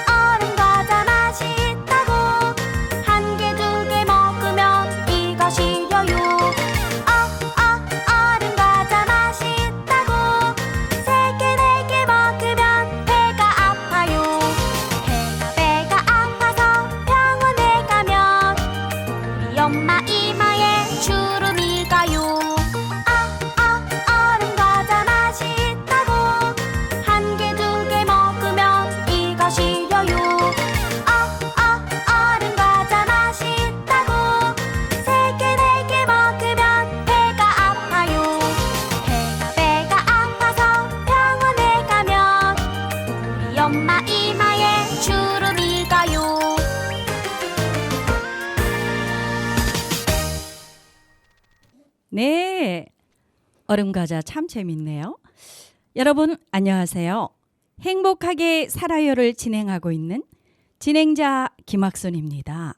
얼음 과자 맛있다고 한 개 두 개 먹으면 이거 시려요. 얼음 과자 맛있다고 세 개 네 개 먹으면 배가 아파요. 배가 아파서 병원에 가면 우리 엄마 이마에 주름이 가요. 얼음 과자 맛있다고 한 개 두 개 먹으면 이거 시려요. 얼음 과자 맛있다고 세 개 네 개 먹으면 배가 아파요. 배가 아파서 병원에 가면 우리 엄마 이마에 주름이 가요. 네, 얼음 과자 참 재밌네요. 여러분 안녕하세요. 행복하게 살아요를 진행하고 있는 진행자 김학순입니다.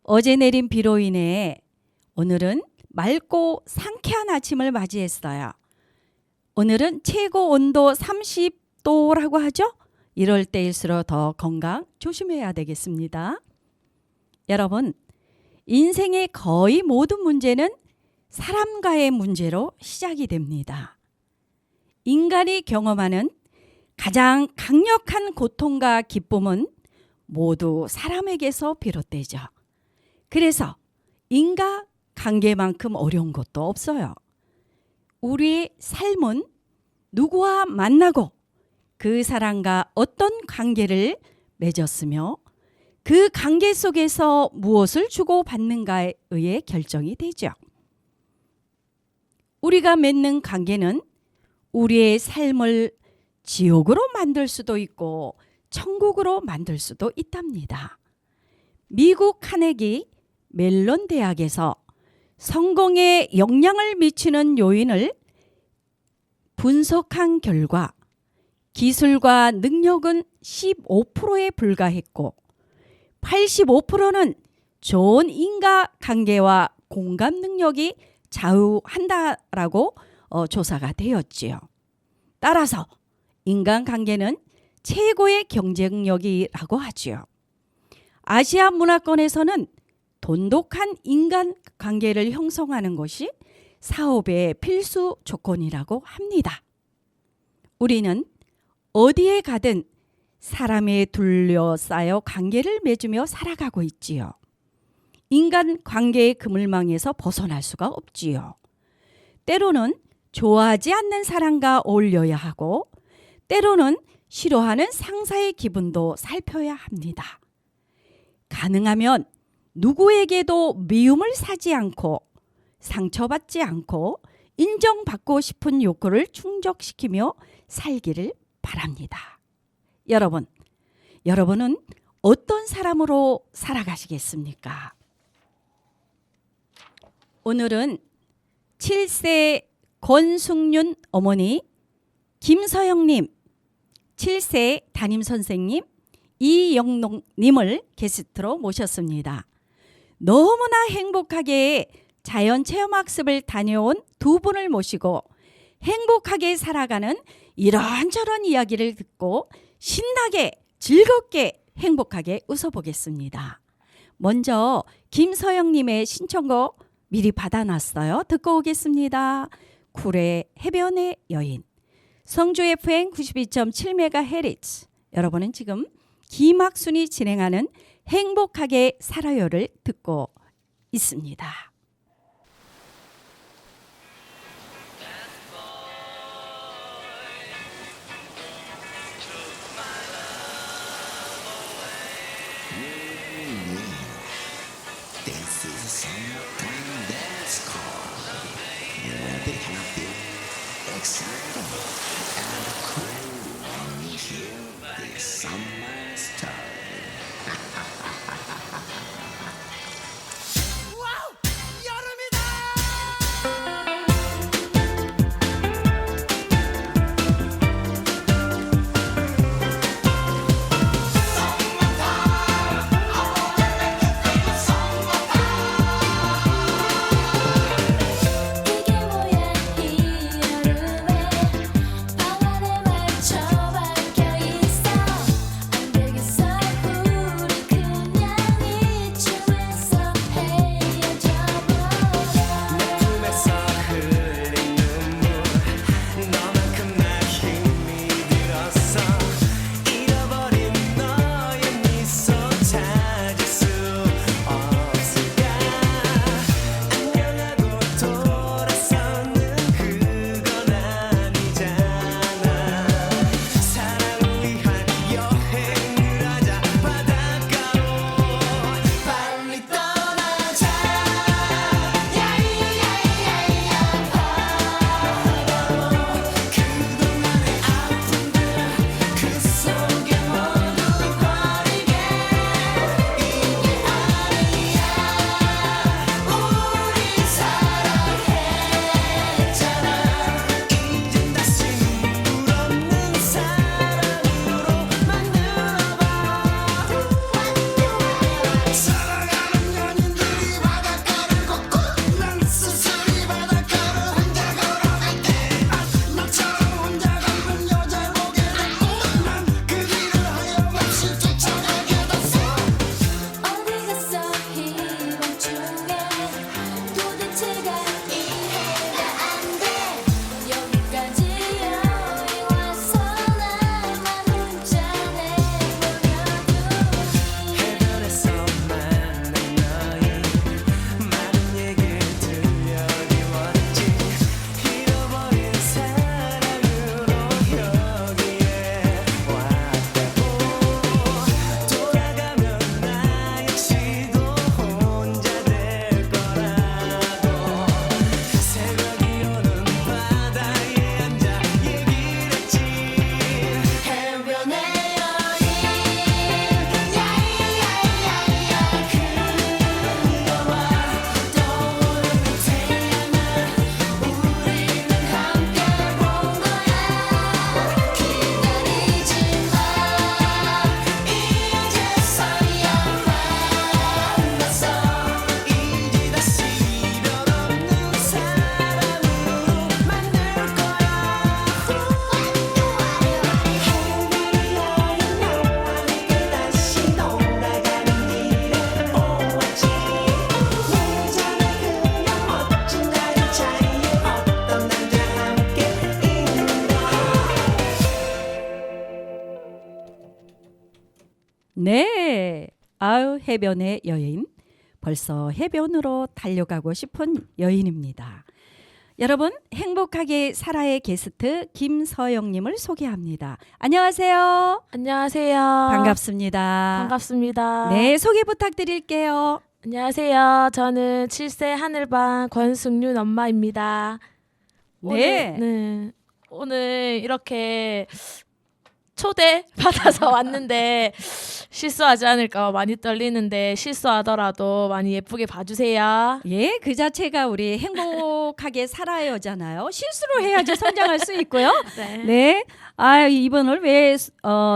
어제 내린 비로 인해 오늘은 맑고 상쾌한 아침을 맞이했어요. 오늘은 최고 온도 30도라고 하죠? 이럴 때일수록 더 건강 조심해야 되겠습니다. 여러분, 인생의 거의 모든 문제는 사람과의 문제로 시작이 됩니다. 인간이 경험하는 가장 강력한 고통과 기쁨은 모두 사람에게서 비롯되죠. 그래서 인과 관계만큼 어려운 것도 없어요. 우리의 삶은 누구와 만나고 그 사람과 어떤 관계를 맺었으며 그 관계 속에서 무엇을 주고받는가에 의해 결정이 되죠. 우리가 맺는 관계는 우리의 삶을 지옥으로 만들 수도 있고 천국으로 만들 수도 있답니다. 미국 카네기 멜론 대학에서 성공에 영향을 미치는 요인을 분석한 결과 기술과 능력은 15%에 불과했고 85%는 좋은 인과관계와 공감 능력이 좌우한다라고 조사가 되었지요. 따라서 인간관계는 최고의 경쟁력이라고 하지요. 아시아 문화권에서는 돈독한 인간관계를 형성하는 것이 사업의 필수 조건이라고 합니다. 우리는 어디에 가든 사람에 둘러싸여 관계를 맺으며 살아가고 있지요. 인간관계의 그물망에서 벗어날 수가 없지요. 때로는 좋아하지 않는 사람과 어울려야 하고 때로는 싫어하는 상사의 기분도 살펴야 합니다. 가능하면 누구에게도 미움을 사지 않고 상처받지 않고 인정받고 싶은 욕구를 충족시키며 살기를 바랍니다. 여러분은 어떤 사람으로 살아가시겠습니까? 오늘은 7세 권숙윤 어머니, 김서영님, 7세 담임선생님, 이영농님을 게스트로 모셨습니다. 너무나 행복하게 자연체험학습을 다녀온 두 분을 모시고 행복하게 살아가는 이런저런 이야기를 듣고 신나게 즐겁게 행복하게 웃어보겠습니다. 먼저 김서영님의 신청곡 미리 받아놨어요. 듣고 오겠습니다. 쿨의 해변의 여인. 성주 FM 92.7MHz. 여러분은 지금 김학순이 진행하는 행복하게 살아요를 듣고 있습니다. This is a summertime dance call. You will be happy, excited, and cool when you hear this summer story. 네. 아유, 해변의 여인. 벌써 해변으로 달려가고 싶은 여인입니다. 여러분, 행복하게 살아의 게스트 김서영님을 소개합니다. 안녕하세요. 안녕하세요. 반갑습니다. 반갑습니다. 네, 소개 부탁드릴게요. 안녕하세요. 저는 7세 하늘반 권승윤 엄마입니다. 네. 오늘 이렇게 초대 받아서 왔는데 실수하지 않을까 많이 떨리는데 실수하더라도 많이 예쁘게 봐주세요. 예, 그 자체가 우리 행복하게 살아요잖아요. 실수를 해야지 성장할 수 있고요. 네. 아, 이분을 왜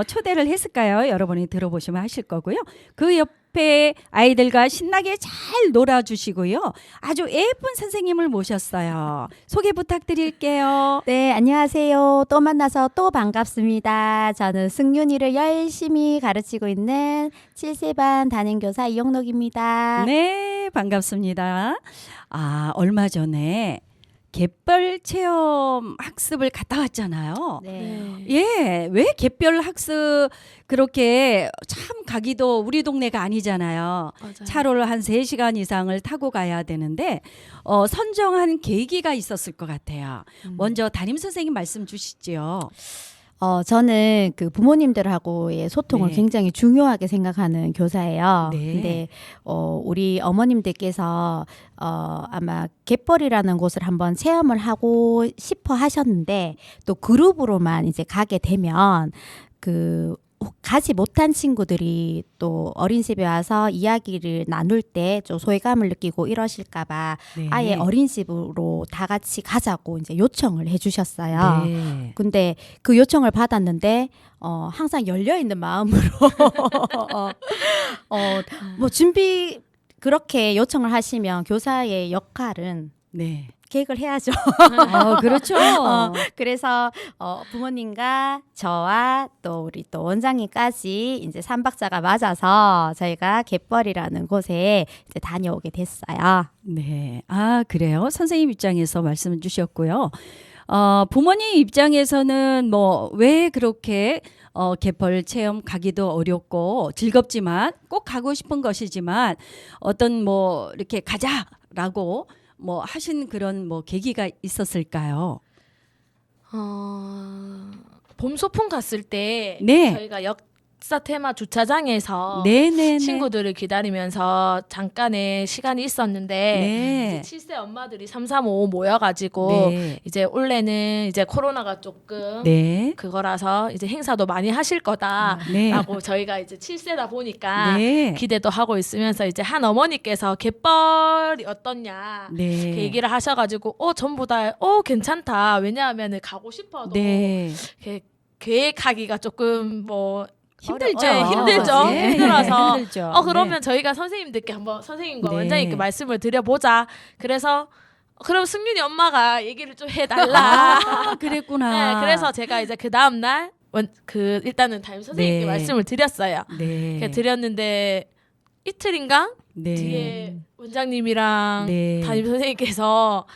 초대를 했을까요? 여러분이 들어보시면 하실 거고요. 그 옆에 아이들과 신나게 잘 놀아주시고요. 아주 예쁜 선생님을 모셨어요. 소개 부탁드릴게요. 네, 안녕하세요. 또 만나서 또 반갑습니다. 저는 승윤이를 열심히 가르치고 있는 7세 반 담임교사 이영록입니다. 네, 반갑습니다. 아, 얼마 전에 갯벌 체험 학습을 갔다 왔잖아요. 네. 예, 왜 갯별 학습 그렇게 참 가기도 우리 동네가 아니잖아요. 맞아요. 차로를 한 3시간 이상을 타고 가야 되는데 선정한 계기가 있었을 것 같아요. 먼저 담임 선생님 말씀 주시죠. 저는 그 부모님들하고의 소통을 네. 굉장히 중요하게 생각하는 교사예요. 네. 근데 우리 어머님들께서 아마 갯벌이라는 곳을 한번 체험을 하고 싶어 하셨는데 또 그룹으로만 이제 가게 되면 그 가지 못한 친구들이 또 어린이집에 와서 이야기를 나눌 때 좀 소외감을 느끼고 이러실까봐 네. 아예 어린이집으로 다 같이 가자고 이제 요청을 해주셨어요. 네. 근데 그 요청을 받았는데 항상 열려 있는 마음으로 뭐 준비 그렇게 요청을 하시면 교사의 역할은 네. 계획을 해야죠. 그렇죠. 그래서 부모님과 저와 또 우리 또 원장님까지 이제 3박자가 맞아서 저희가 갯벌이라는 곳에 이제 다녀오게 됐어요. 네. 아, 그래요. 선생님 입장에서 말씀을 주셨고요. 부모님 입장에서는 뭐 왜 그렇게 갯벌 체험 가기도 어렵고 즐겁지만 꼭 가고 싶은 것이지만 어떤 뭐 이렇게 가자라고 뭐 하신 그런 뭐 계기가 있었을까요? 봄 소풍 갔을 때 네. 저희가 역사 테마 주차장에서 네네네. 친구들을 기다리면서 잠깐의 시간이 있었는데 네. 이제 7세 엄마들이 335 모여가지고 네. 이제 올해는 이제 코로나가 조금 네. 그거라서 이제 행사도 많이 하실 거다라고 네. 저희가 이제 7세다 보니까 네. 기대도 하고 있으면서 이제 한 어머니께서 갯벌이 어떻냐 네. 그 얘기를 하셔가지고 전부 다 괜찮다 왜냐하면 가고 싶어도 네. 이렇게 계획하기가 조금 뭐 힘들죠. 힘들죠. 네. 힘들어서 힘들죠. 그러면 저희가 선생님들께 한번 선생님과 네. 원장님께 말씀을 드려보자. 그래서 그럼 승윤이 엄마가 얘기를 좀 해달라. 아, 그랬구나. 네, 그래서 제가 이제 그 다음 날 일단은 담임 선생님께 네. 말씀을 드렸어요. 네. 그래서 드렸는데 이틀인가 네. 뒤에 원장님이랑 네. 담임 선생님께서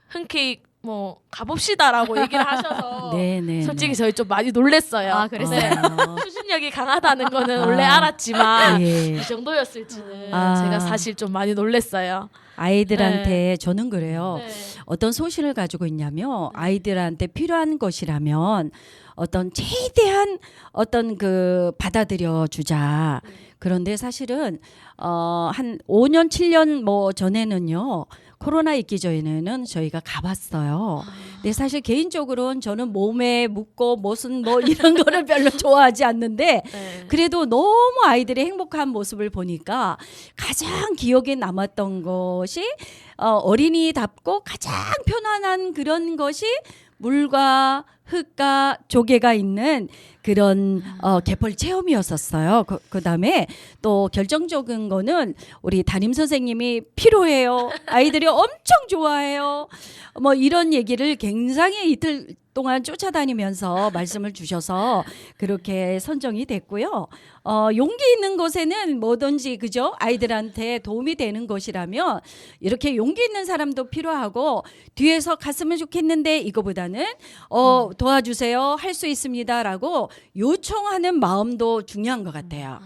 흔쾌히 뭐 가봅시다라고 얘기를 하셔서 네, 네, 솔직히 저희 좀 많이 놀랬어요. 아, 그랬어요? 추진력이 강하다는 거는 원래 알았지만 예. 이 정도였을지는 아. 제가 사실 좀 많이 놀랬어요. 아이들한테 저는 그래요. 네. 어떤 소신을 가지고 있냐면 아이들한테 필요한 것이라면 어떤 최대한 어떤 그 받아들여 주자. 그런데 사실은 한 5년 7년 뭐 전에는요. 코로나 있기 전에는 저희가 가봤어요. 근데 사실 개인적으로는 저는 몸에 묻고 무슨 뭐 이런 거를 별로 좋아하지 않는데 네. 그래도 너무 아이들의 행복한 모습을 보니까 가장 기억에 남았던 것이 어린이답고 가장 편안한 그런 것이 물과 흙과 조개가 있는 그런 갯벌 체험이었었어요. 그다음에 또 결정적인 거는 우리 담임 선생님이 필요해요. 아이들이 엄청 좋아해요. 뭐 이런 얘기를 굉장히 이틀 동안 쫓아다니면서 말씀을 주셔서 그렇게 선정이 됐고요. 용기 있는 곳에는 뭐든지 그죠? 아이들한테 도움이 되는 것이라면 이렇게 용기 있는 사람도 필요하고 뒤에서 갔으면 좋겠는데 이거보다는 도와주세요. 할 수 있습니다라고 요청하는 마음도 중요한 것 같아요.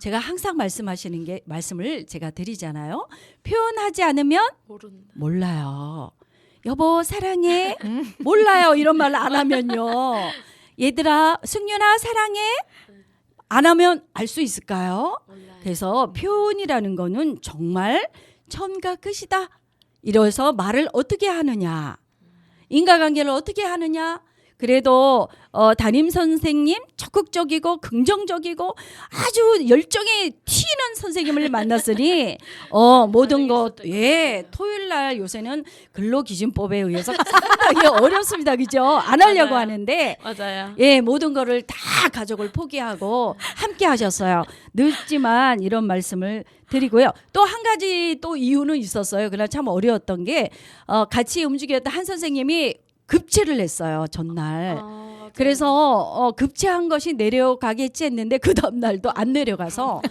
제가 항상 말씀을 제가 드리잖아요. 표현하지 않으면 모른다. 몰라요. 여보 사랑해 몰라요. 이런 말 안 하면요. 얘들아 승윤아 사랑해 안 하면 알 수 있을까요? 몰라요. 그래서 표현이라는 거는 정말 처음과 끝이다. 이래서 말을 어떻게 하느냐, 인과관계를 어떻게 하느냐. 그래도 담임 선생님 적극적이고 긍정적이고 아주 열정이 튀는 선생님을 만났으니 모든 것 토요일 날 요새는 근로기준법에 의해서 상당히 어렵습니다. 그죠? 안 하려고 맞아요. 하는데 맞아요. 모든 거를 다 가족을 포기하고 함께 하셨어요. 늦지만 이런 말씀을 드리고요. 또 한 가지 또 이유는 있었어요. 그러나 참 어려웠던 게 같이 움직였던 한 선생님이 급체를 했어요. 전날. 맞아요. 그래서 급체한 것이 내려가겠지 했는데 그 다음 날도 안 내려가서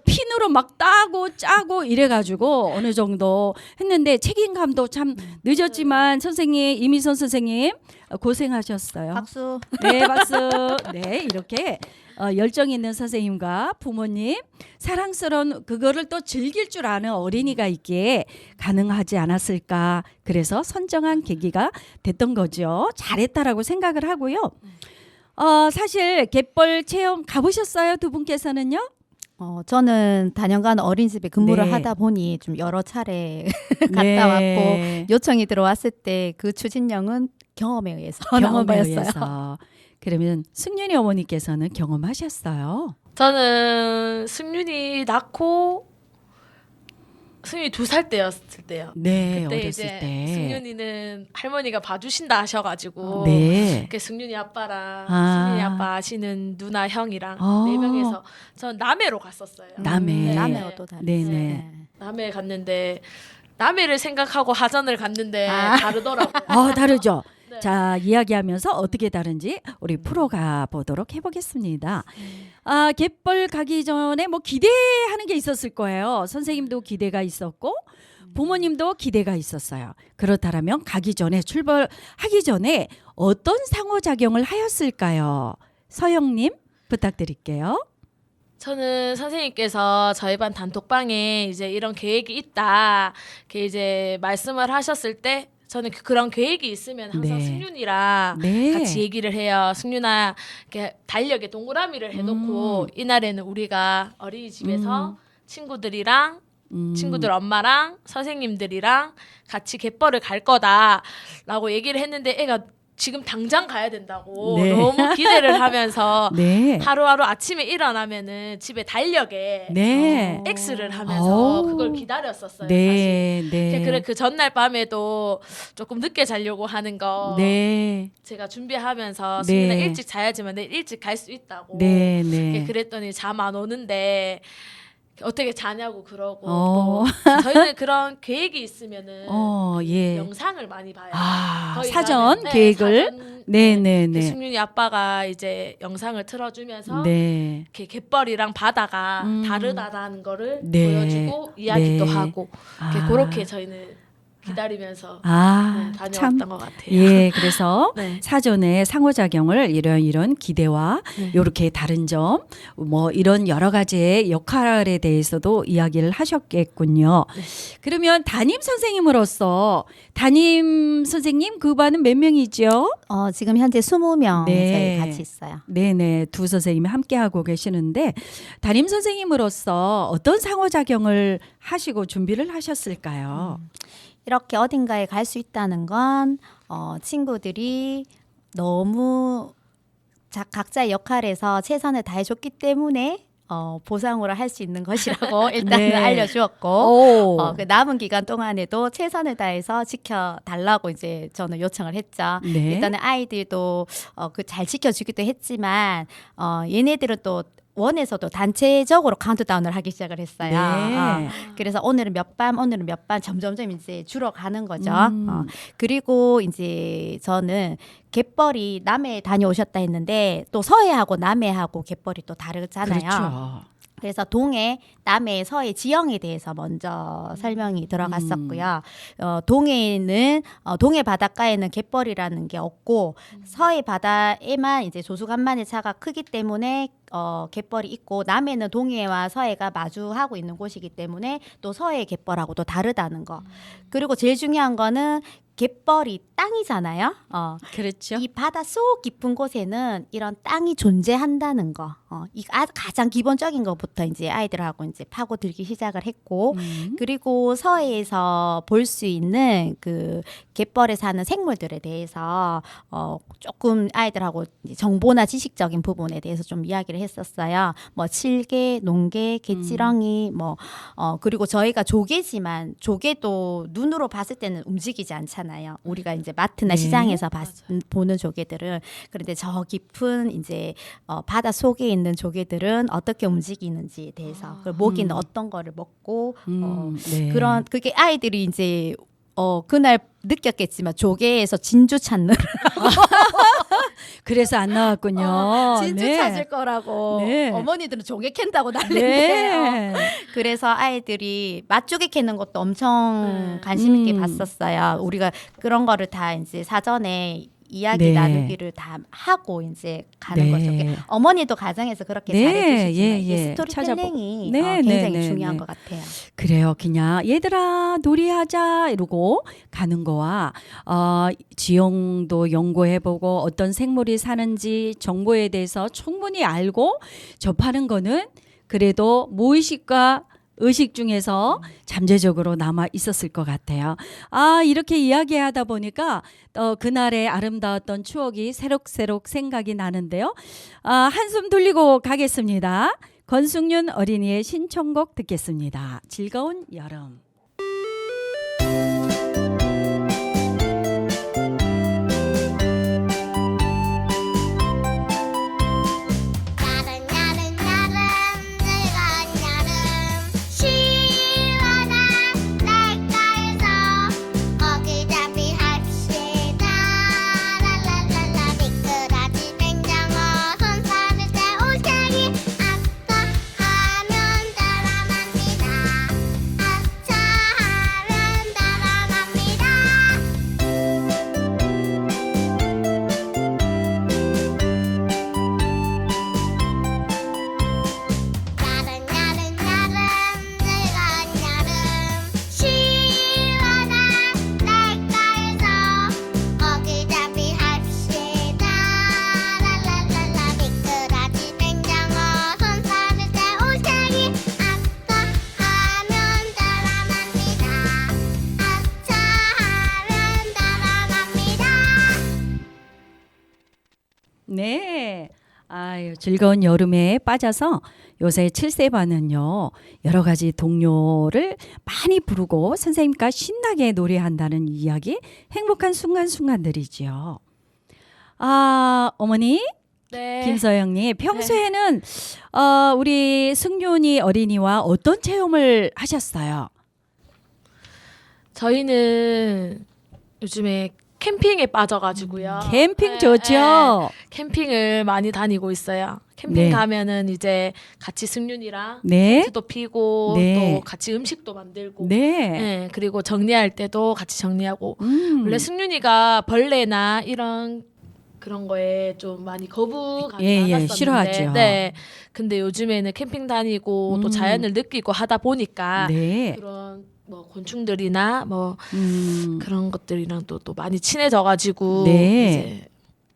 핀으로 막 따고 짜고 이래가지고 어느 정도 했는데 책임감도 참 늦었지만 선생님 이미선 선생님 고생하셨어요. 박수. 네, 박수. 네, 이렇게 열정 있는 선생님과 부모님, 사랑스러운 그거를 또 즐길 줄 아는 어린이가 있기에 가능하지 않았을까. 그래서 선정한 계기가 됐던 거죠. 잘했다라고 생각을 하고요. 사실 갯벌 체험 가보셨어요? 두 분께서는요? 저는 단연간 어린이집에 근무를 네. 하다 보니 좀 여러 차례 갔다 네. 왔고 요청이 들어왔을 때 그 추진령은 경험에 의해서 나온 경험에 거였어요. 의해서. 그러면 승윤이 어머니께서는 경험하셨어요? 저는 승윤이 낳고 승윤이 2살 때였을 때요. 네, 그때 어렸을 이제 때. 승윤이는 할머니가 봐주신다 하셔가지고 네. 그 승윤이 아빠랑 아. 승윤이 아빠 아시는 누나 형이랑 어. 4명에서 전 남해로 갔었어요. 남해. 네. 남해와 또 다르. 네네. 남해 갔는데 남해를 생각하고 하전을 갔는데 다르더라고요. 다르죠. 네. 자, 이야기하면서 어떻게 다른지 우리 풀어가 보도록 해보겠습니다. 갯벌 가기 전에 뭐 기대하는 게 있었을 거예요. 선생님도 기대가 있었고 부모님도 기대가 있었어요. 그렇다면 가기 전에 출발하기 전에 어떤 상호작용을 하였을까요? 서영님 부탁드릴게요. 저는 선생님께서 저희 반 단톡방에 이제 이런 계획이 있다, 이렇게 이제 말씀을 하셨을 때 저는 그런 계획이 있으면 항상 네. 승윤이랑 네. 같이 얘기를 해요. 승윤아, 이렇게 달력에 동그라미를 해놓고 이날에는 우리가 어린이집에서 친구들이랑 친구들 엄마랑 선생님들이랑 같이 갯벌을 갈 거다라고 얘기를 했는데 애가 지금 당장 가야 된다고 네. 너무 기대를 하면서 네. 하루하루 아침에 일어나면은 집에 달력에 네. X를 하면서 오. 그걸 기다렸었어요. 네. 사실. 네. 그래 그 전날 밤에도 조금 늦게 자려고 하는 거 네. 제가 준비하면서 네. 수민아 일찍 자야지만 내일 일찍 갈 수 있다고. 네. 네. 그랬더니 잠 안 오는데 어떻게 자냐고 그러고 어. 또 저희는 그런 계획이 있으면은 예. 영상을 많이 봐요. 거의 사전 가면, 계획을 사전, 네네네. 승윤이 아빠가 이제 영상을 틀어주면서 네. 이렇게 갯벌이랑 바다가 다르다라는 거를 네. 보여주고 이야기도 네. 하고 이렇게 그렇게 저희는 기다리면서 다녀왔던 참. 것 같아요. 예, 그래서 네. 사전에 상호작용을 이런 기대와 네. 이렇게 다른 점, 뭐 이런 여러 가지의 역할에 대해서도 이야기를 하셨겠군요. 네. 그러면 담임 선생님으로서 담임 선생님 그 반은 몇 명이죠? 지금 현재 20명 네. 저희 같이 있어요. 네네, 두 선생님이 함께 하고 계시는데 담임 선생님으로서 어떤 상호작용을 하시고 준비를 하셨을까요? 이렇게 어딘가에 갈 수 있다는 건 친구들이 너무 각자의 역할에서 최선을 다해줬기 때문에 보상으로 할 수 있는 것이라고 일단은 네. 알려주었고 그 남은 기간 동안에도 최선을 다해서 지켜달라고 이제 저는 요청을 했죠. 네. 일단은 아이들도 그 잘 지켜주기도 했지만 얘네들은 또 원에서도 단체적으로 카운트다운을 하기 시작을 했어요. 네. 그래서 오늘은 몇 반, 오늘은 몇 반 점점점 이제 줄어가는 거죠. 음. 그리고 이제 저는 갯벌이 남해 다녀오셨다 했는데 또 서해하고 남해하고 갯벌이 또 다르잖아요. 그렇죠. 그래서 동해, 남해, 서해 지형에 대해서 먼저 설명이 들어갔었고요. 동해는 동해 바닷가에는 갯벌이라는 게 없고 서해 바다에만 이제 조수간만의 차가 크기 때문에 갯벌이 있고 남해는 동해와 서해가 마주하고 있는 곳이기 때문에 또 서해 갯벌하고도 다르다는 거. 그리고 제일 중요한 거는 갯벌이 땅이잖아요. 그렇죠. 이 바다 속 깊은 곳에는 이런 땅이 존재한다는 거. 이 가장 기본적인 것부터 이제 아이들하고 이제 파고들기 시작을 했고, 그리고 서해에서 볼 수 있는 그 갯벌에 사는 생물들에 대해서 조금 아이들하고 이제 정보나 지식적인 부분에 대해서 좀 이야기를 했었어요. 뭐 칠개, 농개, 개치렁이, 그리고 저희가 조개지만 조개도 눈으로 봤을 때는 움직이지 않잖아요. 우리가 이제 마트나 네. 시장에서 보는 조개들은. 그런데 저 깊은 이제 바다 속에 있는 조개들은 어떻게 움직이는지에 대해서 그리고 모기는 어떤 거를 먹고 네. 그런 그게 아이들이 이제 그날 느꼈겠지만 조개에서 진주 찾는 그래서 안 나왔군요. 진주 네. 찾을 거라고 네. 어머니들은 조개 캔다고 난리인데요. 네. 그래서 아이들이 맛조개 캐는 것도 엄청 관심 있게 봤었어요. 우리가 그런 거를 다 이제 사전에 이야기 네. 나누기를 다 하고 이제 가는 네. 거죠. 어머니도 가정에서 그렇게 네, 잘해주시지만 예, 이게 예. 스토리텔링이 네, 굉장히 네, 네, 중요한 네. 것 같아요. 그래요. 그냥 얘들아 놀이하자 이러고 가는 거와 지형도 연구해보고 어떤 생물이 사는지 정보에 대해서 충분히 알고 접하는 거는 그래도 무의식과 의식 중에서 잠재적으로 남아 있었을 것 같아요. 이렇게 이야기하다 보니까 그날의 아름다웠던 추억이 새록새록 생각이 나는데요. 한숨 돌리고 가겠습니다. 권숙윤 어린이의 신청곡 듣겠습니다. 즐거운 여름. 야름 야름 야름 즐거운 여름 시원한 날가에서 어기잡이 합시다 랄랄랄라 미끄러지 맹장어 손살을 때 올챙이 아차 하면 따라갑니다 아차 하면 따라갑니다 야름 야름 야름 즐거운 여름 시원한 날가에서 어기잡이 합시다 랄랄랄라 미끄러지 맹장어 손살을 때 올챙이 아차 하면 따라갑니다 아차 하면 따라갑니다 네. 즐거운 여름에 빠져서 요새 7세반은요 여러 가지 동요를 많이 부르고 선생님과 신나게 노래한다는 이야기, 행복한 순간순간들이지요. 어머니 네. 김서영님, 평소에는 우리 승윤이 어린이와 어떤 체험을 하셨어요? 저희는 요즘에 캠핑에 빠져가지고요. 캠핑 네, 좋죠. 네. 캠핑을 많이 다니고 있어요. 캠핑 네. 가면은 이제 같이 승윤이랑 네. 텐트도 피고 네. 또 같이 음식도 만들고 네. 네, 그리고 정리할 때도 같이 정리하고 원래 승윤이가 벌레나 이런 그런 거에 좀 많이 거부감이 예, 많았었는데 싫어하죠. 네. 근데 요즘에는 캠핑 다니고 또 자연을 느끼고 하다 보니까 네. 그런 뭐 곤충들이나 뭐 음. 그런 것들이랑 또 많이 친해져가지고 네. 이제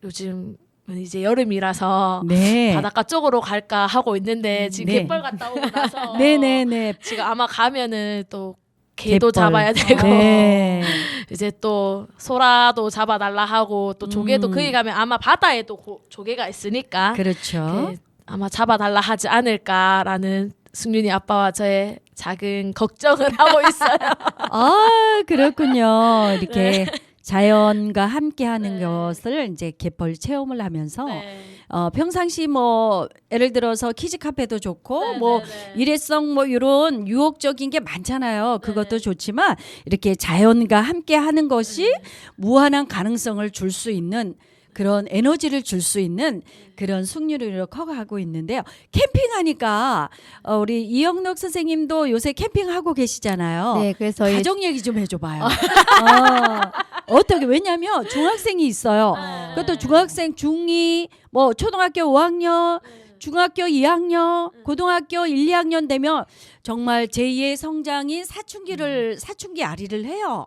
요즘 이제 여름이라서 네. 바닷가 쪽으로 갈까 하고 있는데 지금 네. 갯벌 갔다 오고 나서 네네네. 지금 아마 가면은 또 개도 갯벌. 잡아야 되고 네. 이제 또 소라도 잡아달라 하고 또 조개도 음. 거기 가면 아마 바다에도 조개가 있으니까 그렇죠. 그 아마 잡아달라 하지 않을까라는 승윤이 아빠와 저의 작은 걱정을 하고 있어요. 그렇군요. 이렇게 네. 자연과 함께하는 네. 것을 이제 갯벌 체험을 하면서 네. 평상시 뭐 예를 들어서 키즈 카페도 좋고 네, 뭐 네, 네. 일회성 뭐 이런 유혹적인 게 많잖아요. 그것도 네. 좋지만 이렇게 자연과 함께하는 것이 무한한 가능성을 줄 수 있는 그런 에너지를 줄 수 있는 그런 숙녀리로 커가고 있는데요. 캠핑하니까 우리 이영록 선생님도 요새 캠핑하고 계시잖아요. 네, 그래서 저희 가족 얘기 좀 해줘봐요. 어떻게 왜냐하면 중학생이 있어요. 그것도 중학생 중2 뭐 초등학교 5학년 중학교 2학년 고등학교 1, 2학년 되면 정말 제2의 성장인 사춘기 아리를 해요.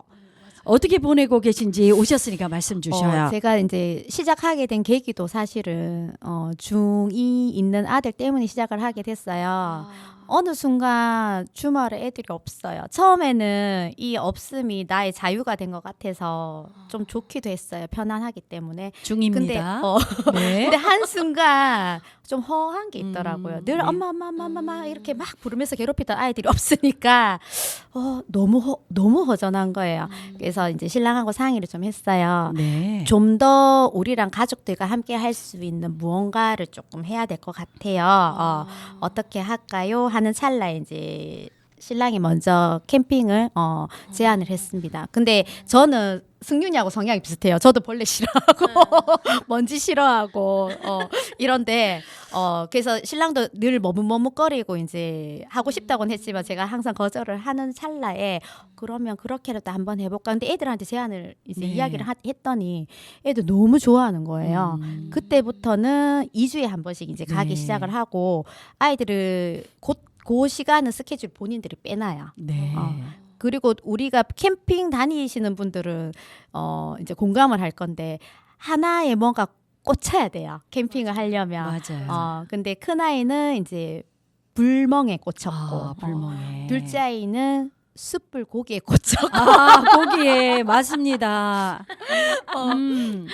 어떻게 보내고 계신지 오셨으니까 말씀 주셔요. 제가 이제 시작하게 된 계기도 사실은 중2 있는 아들 때문에 시작을 하게 됐어요. 어느 순간 주말에 애들이 없어요. 처음에는 이 없음이 나의 자유가 된 것 같아서 좀 좋기도 했어요. 편안하기 때문에. 중입니다. 근데, 네. 근데 한순간 좀 허한 게 있더라고요. 늘 네. 엄마 이렇게 막 부르면서 괴롭히던 아이들이 없으니까 너무 허전한 거예요. 그래서 이제 신랑하고 상의를 좀 했어요. 네. 좀 더 우리랑 가족들과 함께 할 수 있는 무언가를 조금 해야 될 것 같아요. 어떻게 할까요? 하는 찰나에 이제 신랑이 먼저 캠핑을 제안을 했습니다. 근데 저는 승윤이하고 성향이 비슷해요. 저도 벌레 싫어하고 먼지 싫어하고 이런데 그래서 신랑도 늘 머뭇머뭇거리고 이제 하고 싶다고는 했지만 제가 항상 거절을 하는 찰나에 그러면 그렇게라도 한번 해볼까. 근데 애들한테 제안을 이제 네. 이야기를 했더니 애들 너무 좋아하는 거예요. 그때부터는 2주에 한 번씩 이제 가기 네. 시작을 하고 아이들을 그 시간은 스케줄 본인들이 빼놔요. 네. 그리고 우리가 캠핑 다니시는 분들은 이제 공감을 할 건데 하나에 뭔가 꽂혀야 돼요. 캠핑을 하려면. 맞아요. 근데 큰 아이는 이제 불멍에 꽂혔고 불멍에. 둘째 아이는 숯불 고기에 꽂혔고 고기에 맞습니다.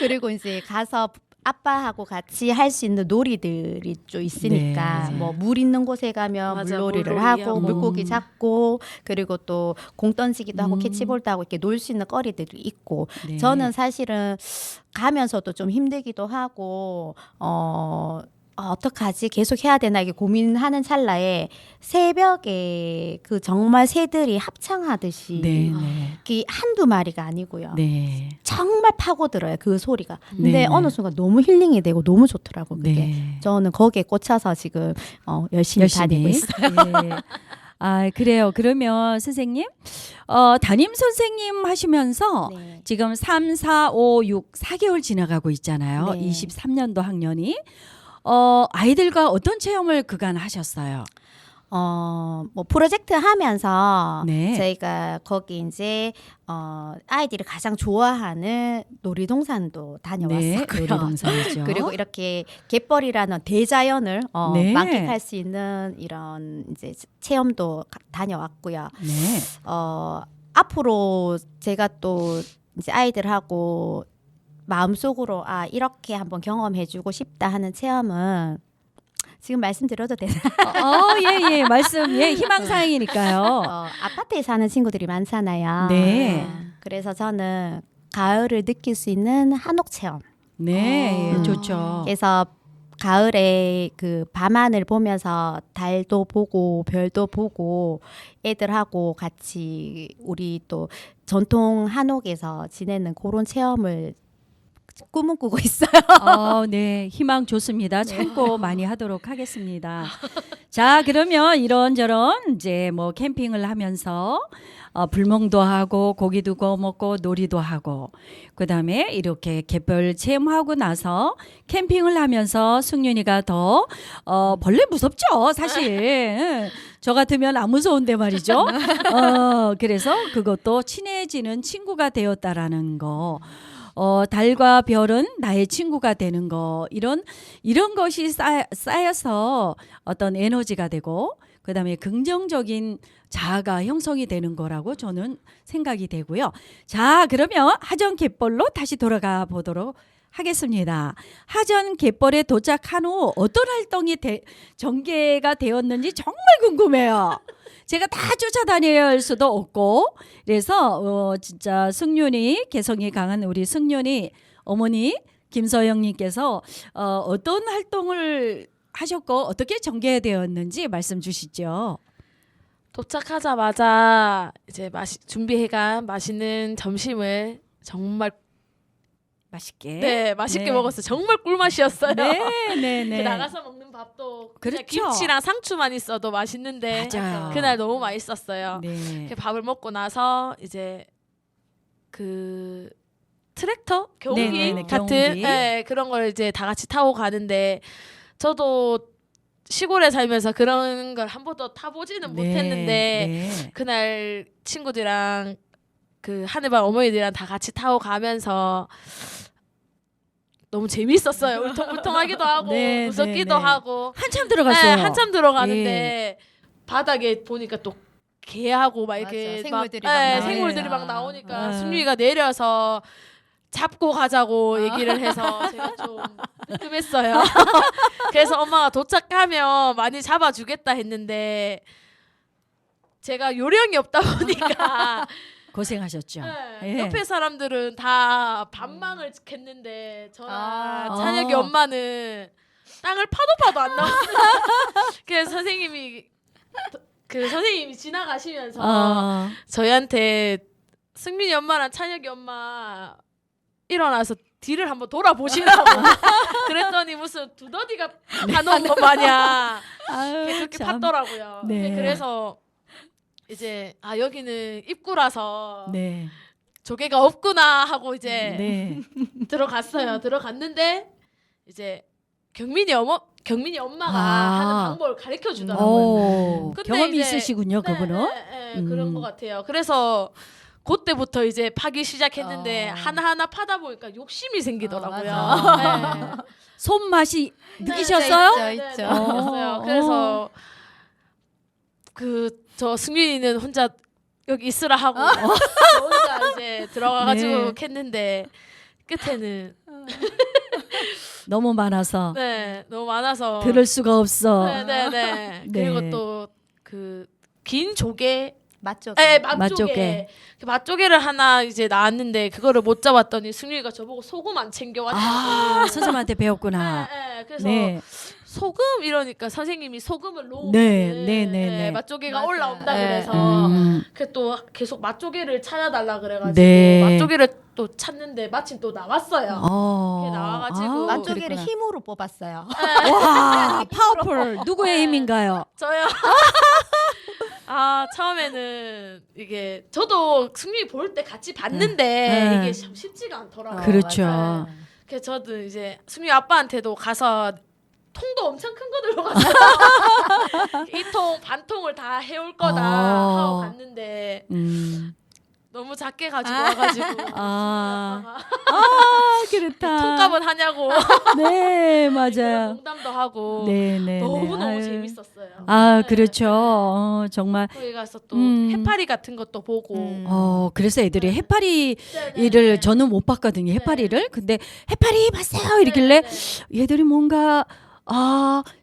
그리고 이제 가서 아빠하고 같이 할 수 있는 놀이들이 좀 있으니까 네. 뭐 물 있는 곳에 가면 맞아, 물놀이를 물놀이 하고 하고. 물고기 잡고 그리고 또 공 던지기도 하고 캐치볼도 하고 이렇게 놀 수 있는 거리들이 있고 네. 저는 사실은 가면서도 좀 힘들기도 하고 어떡하지? 계속 해야 되나 이게 고민하는 찰나에 새벽에 그 정말 새들이 합창하듯이 네, 네. 그 한두 마리가 아니고요. 네. 정말 파고들어요. 그 소리가. 근데 네, 어느 순간 너무 힐링이 되고 너무 좋더라고 그게. 네. 저는 거기에 꽂혀서 지금 열심히 다니고 있어요. 네. 그래요. 그러면 선생님, 담임 선생님 하시면서 네. 지금 3, 4, 5, 6, 4개월 지나가고 있잖아요. 네. 23년도 학년이. 아이들과 어떤 체험을 그간 하셨어요? 뭐 프로젝트 하면서 네. 저희가 거기 이제 아이들이 가장 좋아하는 놀이동산도 다녀왔었고요. 네, 놀이동산이죠. 그리고 이렇게 갯벌이라는 대자연을 네. 만끽할 수 있는 이런 이제 체험도 다녀왔고요. 네. 앞으로 제가 또 이제 아이들하고 마음속으로 이렇게 한번 경험해주고 싶다 하는 체험은 지금 말씀드려도 되나요? 예. 말씀, 희망사항이니까요. 아파트에 사는 친구들이 많잖아요. 네. 그래서 저는 가을을 느낄 수 있는 한옥 체험. 네, 좋죠. 그래서 가을에 그 밤하늘 보면서 달도 보고 별도 보고 애들하고 같이 우리 또 전통 한옥에서 지내는 그런 체험을 꿈은 꾸고 있어요. 네, 희망 좋습니다. 참고 많이 하도록 하겠습니다. 자, 그러면 이런저런 이제 뭐 캠핑을 하면서 불멍도 하고 고기도 구워 먹고 놀이도 하고 그다음에 이렇게 갯벌 체험하고 나서 캠핑을 하면서 승윤이가 더 벌레 무섭죠, 사실. 저 같으면 안 무서운데 말이죠. 그래서 그것도 친해지는 친구가 되었다라는 거. 달과 별은 나의 친구가 되는 거 이런 것이 쌓여서 어떤 에너지가 되고 그다음에 긍정적인 자아가 형성이 되는 거라고 저는 생각이 되고요. 자, 그러면 하전 갯벌로 다시 돌아가 보도록 하겠습니다. 하전 갯벌에 도착한 후 어떤 활동이 전개가 되었는지 정말 궁금해요. 제가 다 쫓아다녀야 할 수도 없고 그래서 진짜 승윤이 개성이 강한 우리 승윤이 어머니 김서영님께서 어떤 활동을 하셨고 어떻게 전개되었는지 말씀 주시죠. 도착하자마자 이제 준비해간 맛있는 점심을 정말 맛있게. 네, 맛있게 네. 먹었어요. 정말 꿀맛이었어요. 네, 네, 그 네. 나가서 먹는 밥도 그냥 그렇죠. 김치랑 상추만 있어도 맛있는데 맞아요. 그날 너무 맛있었어요. 네. 그 밥을 먹고 나서 이제 그 트랙터 경운기 네네네, 같은 경운기. 네, 그런 걸 이제 다 같이 타고 가는데 저도 시골에 살면서 그런 걸 한 번도 타보지는 네, 못했는데 네. 그날 친구들이랑 그 하늘방 어머니들이랑 다 같이 타고 가면서 너무 재밌었어요. 울퉁불퉁하기도 하고 네, 무섭기도 네, 네. 하고 한참 들어갔어요. 네, 한참 들어가는데 바닥에 보니까 또 개하고 막 이렇게 맞아, 막 생물들이 막 나오니까. 생물들이 막 나오니까 아. 승유이가 내려서 잡고 가자고 얘기를 해서 제가 좀 뜨끔했어요. 그래서 엄마가 도착하면 많이 잡아주겠다 했는데 제가 요령이 없다 보니까 고생하셨죠. 네, 예. 옆에 사람들은 다 반망을 했는데 저랑 아. 찬혁이 엄마는 땅을 파도 안 나오는 그래서 선생님이 지나가시면서 저희한테 승민이 엄마랑 찬혁이 엄마 일어나서 뒤를 한번 돌아보시라고 그랬더니 무슨 두더지가 파놓은 것 마냥 아유, 그렇게 참. 팠더라고요. 네. 그래서 이제 여기는 입구라서 네. 조개가 없구나 하고 이제 네. 들어갔어요. 들어갔는데 이제 경민이 엄마가 아. 하는 방법을 가르쳐 주더라고요. 오, 근데 경험이 이제- 있으시군요, 그분은. 그런 음. 것 같아요. 그래서 그때부터 이제 파기 시작했는데 어. 하나하나 파다 보니까 욕심이 생기더라고요. 맞아. 네. 손맛이 네, 느끼셨어요? 네, 있죠, 있죠. 네, 느꼈어요. 그래서 저 승윤이는 혼자 여기 있으라 하고 저 혼자 이제 들어가가지고 네. 캤는데 끝에는 너무 많아서 너무 많아서 들을 수가 없어. 네네네. 네. 그리고 또 그 긴 조개 맞죠? 맛조개. 맛조개. 그 맛조개를 하나 이제 나왔는데 그거를 못 잡았더니 승윤이가 저보고 소금 안 챙겨왔다고. 선생님한테 배웠구나. 그래서 네. 소금 이러니까 선생님이 소금을 놓으면 네. 맛조개가 맞아요. 올라온다 네. 그래서 그 또 계속 맛조개를 찾아달라 그래가지고 네. 맛조개를 또 찾는데 마침 또 나왔어요. 그게 나와가지고 맛조개를 그랬구나. 힘으로 뽑았어요. 와, 파워풀. 누구의 힘인가요? 저요. 처음에는 이게 저도 승민이 볼 때 같이 봤는데 네. 이게 참 쉽지가 않더라고요. 그렇죠. 맞아요. 그래서 저도 이제 승민이 아빠한테도 가서 통도 엄청 큰 거 들고 갔어요. 2통 반통을 다 해올 거다 하고 갔는데 너무 작게 가지고 와가지고 아. 아빠가 그렇다. 통값은 하냐고 네, 그런 맞아요. 농담도 하고 네. 너무너무 아유. 재밌었어요. 아, 네. 그렇죠. 정말. 거기 가서 또 음. 해파리 같은 것도 보고 그래서 애들이 해파리를 네네네. 저는 못 봤거든요. 해파리를. 근데 해파리 봤어요. 이러길래 얘들이 뭔가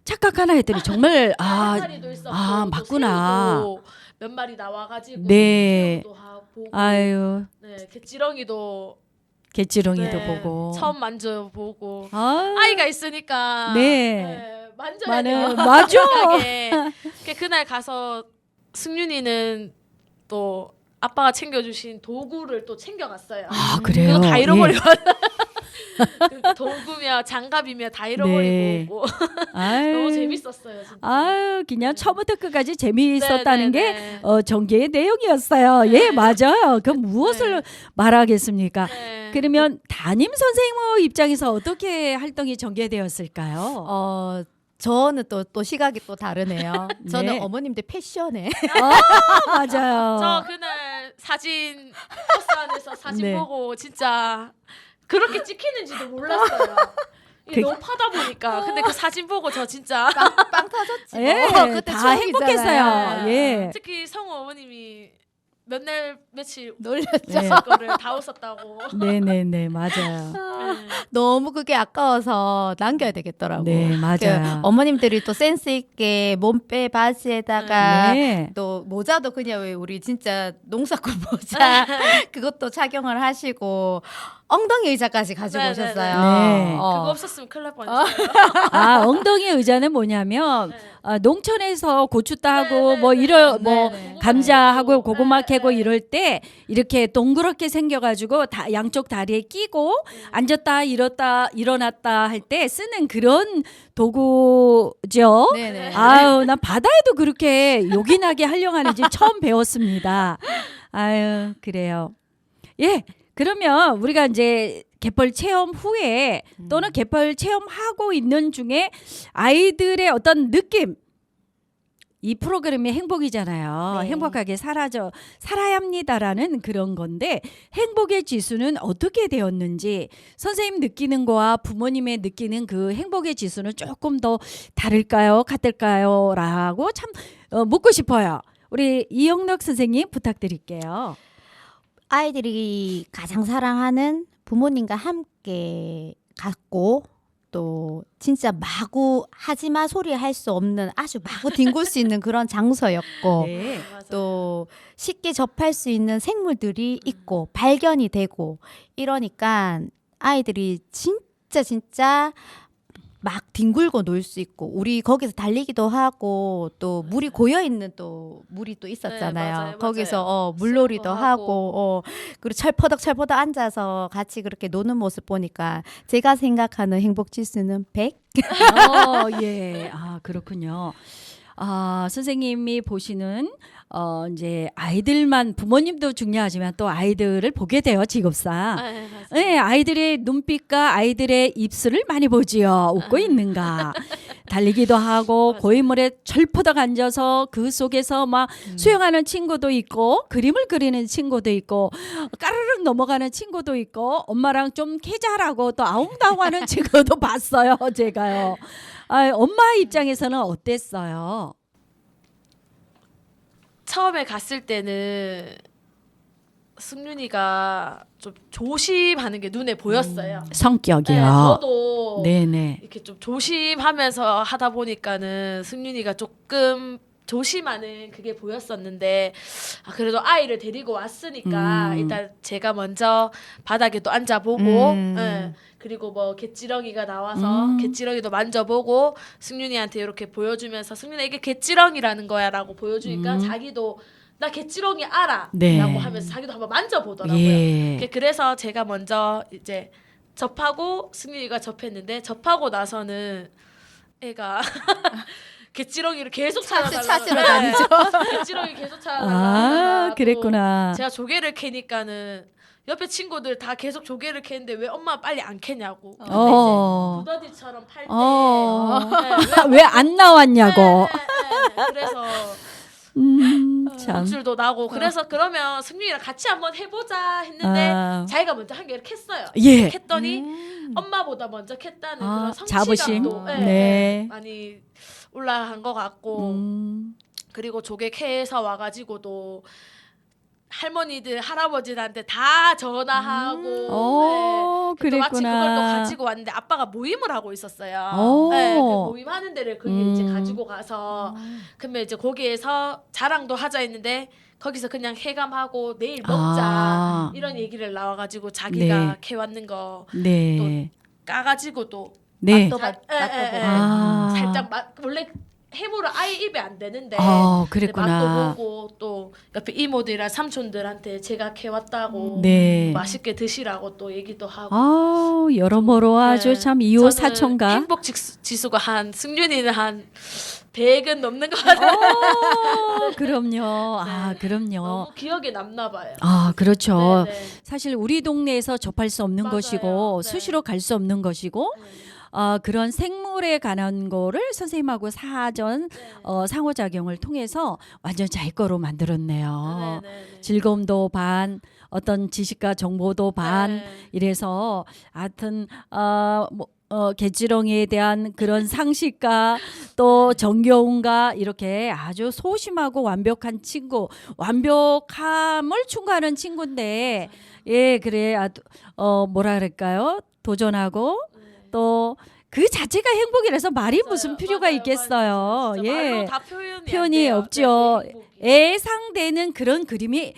착각하나 했더니 정말 해파리도 있었고 또 맞구나. 새우도 몇 마리 나와가지고 네. 새우도 보고 아유, 개찌렁이도 개찌렁이도 네, 보고. 처음 만져보고 아, 아이가 있으니까 네. 만져야 돼요. 맞아. 그날 가서 승윤이는 또 아빠가 챙겨주신 도구를 또 챙겨갔어요. 아, 그래요. 그거 다 예. 잃어버리고 그 도구며 장갑이며 다 잃어버리고 네. 오고 아유. 너무 재밌었어요. 진짜. 아유, 그냥 처음부터 끝까지 재미있었다는 네, 게 네, 전개의 내용이었어요. 예, 네. 맞아요. 그럼 무엇을 네. 말하겠습니까? 네. 그러면 담임 선생님 입장에서 어떻게 활동이 전개되었을까요? 저는 또 시각이 또 다르네요. 저는 네. 어머님들 패션에 맞아요. 저 그날 사진 버스 안에서 사진 네. 보고 진짜 그렇게 찍히는지도 몰랐어요. 이게 너무 파다 보니까. 근데 그 사진 보고 저 진짜 빵 터졌지. 예, 그때 다 추억이잖아요. 행복했어요. 예. 특히 성우 어머님이 몇 날 며칠 놀렸죠. 네. 거를 다 웃었다고. 네네네, 맞아요. 네. 너무 그게 아까워서 남겨야 되겠더라고. 네, 맞아요. 어머님들이 또 센스 있게 몸빼 바지에다가 네. 또 모자도 그냥 왜 우리 진짜 농사꾼 모자 그것도 착용을 하시고 엉덩이 의자까지 가지고 네, 오셨어요. 네. 그거 없었으면 큰일 날 뻔했어요. 엉덩이 의자는 뭐냐면 네. 농촌에서 고추 따고 네, 뭐 네, 이런 네, 뭐 네. 감자하고 고구마 네, 되고 이럴 때 이렇게 동그랗게 생겨가지고 다 양쪽 다리에 끼고 앉았다 일어났다 할 때 쓰는 그런 도구죠. 네네. 아유, 난 바다에도 그렇게 요긴하게 하려고 하는지 처음 배웠습니다. 아유, 그래요. 예, 그러면 우리가 이제 갯벌 체험 후에 또는 갯벌 체험하고 있는 중에 아이들의 어떤 느낌, 이 프로그램이 행복이잖아요. 네. 행복하게 살아야 합니다라는 그런 건데 행복의 지수는 어떻게 되었는지 선생님 느끼는 거와 부모님의 느끼는 그 행복의 지수는 조금 더 다를까요? 같을까요? 라고 참 묻고 싶어요. 우리 이영락 선생님 부탁드릴게요. 아이들이 가장 사랑하는 부모님과 함께 갔고 또 진짜 마구 하지마 소리 할 수 없는 아주 마구 뒹굴 수 있는 그런 장소였고 네. 또 쉽게 접할 수 있는 생물들이 있고 발견이 되고 이러니까 아이들이 진짜 막 뒹굴고 놀 수 있고 우리 거기서 달리기도 하고 또 물이 고여 있는 또 물이 또 있었잖아요. 네, 맞아요. 거기서 물놀이도 수영도 하고 그리고 철퍼덕 앉아서 같이 그렇게 노는 모습 보니까 제가 생각하는 행복 지수는 100. 예. 아, 그렇군요. 아, 선생님이 보시는 이제 아이들만 부모님도 중요하지만 또 아이들을 보게 돼요, 직업상. 맞아요. 네, 아이들의 눈빛과 아이들의 입술을 많이 보지요. 웃고 있는가. 달리기도 하고 고인물에 철퍼덕 앉아서 그 속에서 막 수영하는 친구도 있고 그림을 그리는 친구도 있고 까르륵 넘어가는 친구도 있고 엄마랑 좀 캐자라고 또 아웅다웅하는 친구도 봤어요, 제가요. 아, 엄마 입장에서는 어땠어요? 처음에 갔을 때는 승윤이가 좀 조심하는 게 눈에 보였어요. 성격이요. 네, 저도 네네. 이렇게 좀 조심하면서 하다 보니까는 승윤이가 조금 조심하는 그게 보였었는데 그래도 아이를 데리고 왔으니까 일단 제가 먼저 바닥에도 앉아보고 예, 그리고 뭐 갯지렁이가 나와서 갯지렁이도 만져보고 승윤이한테 이렇게 보여주면서 승윤아 이게 갯지렁이라는 거야 라고 보여주니까 자기도 나 갯지렁이 알아 네. 라고 하면서 자기도 한번 만져보더라고요. 예. 그래서 제가 먼저 이제 접하고 승윤이가 접했는데 접하고 나서는 애가 갯지렁이를 계속 찾으러 다니죠. 갯지렁이 계속 찾아달라. 아, 그랬구나. 제가 조개를 캐니까는 옆에 친구들 다 계속 조개를 캐는데 왜 엄마 빨리 안 캐냐고. 근데 이제 두더지처럼 팔 때 왜 안 나왔냐고. 그래서 참. 목줄도 나고 그래서 그러면 승윤이랑 같이 한번 해보자 했는데 자기가 먼저 한 개를 캤어요. 예. 캤더니 엄마보다 먼저 캤다는 그런 자부심. 성취감도 네. 많이 올라간 것 같고 그리고 조개 캐에서 와가지고도 할머니들 할아버지들한테 다 전화하고 네. 마치 그걸 또 가지고 왔는데 아빠가 모임을 하고 있었어요. 네, 그 모임하는 데를 그게 이제 가지고 가서 그러면 이제 거기에서 자랑도 하자 했는데 거기서 그냥 해감하고 내일 먹자 이런 얘기를 나와가지고 자기가 네. 캐왔는 거 네. 까가지고 또 네. 맛도 보고 살짝 원래 해물은 아예 입에 안 되는데 그랬구나. 맛도 보고 또 옆에 이모들이랑 삼촌들한테 제가 캐왔다고 네. 맛있게 드시라고 또 얘기도 하고 여러모로 아주 네. 참 이호 저는 사촌가. 행복 지수가 한 승윤이는 한 100은 넘는 것 같아요. 그럼요. 그럼요. 너무 기억에 남나 봐요. 그렇죠. 네, 네. 사실 우리 동네에서 접할 수 없는 맞아요. 것이고 네. 수시로 갈 수 없는 것이고 그런 생물에 관한 거를 선생님하고 사전 상호작용을 통해서 완전 자기 거로 만들었네요. 네. 즐거움도 반, 어떤 지식과 정보도 반, 네. 이래서 하여튼 갯지렁이에 대한 그런 상식과 또 정겨움과 이렇게 아주 소심하고 완벽한 친구, 완벽함을 추구하는 친구인데 예, 그래 뭐라 그럴까요? 도전하고 또 그 자체가 행복이라서 말이 무슨 필요가 있겠어요. 진짜 예. 말로 다 표현이 안 표현이 돼요. 없죠. 네, 행복이. 애상되는 그런 그림이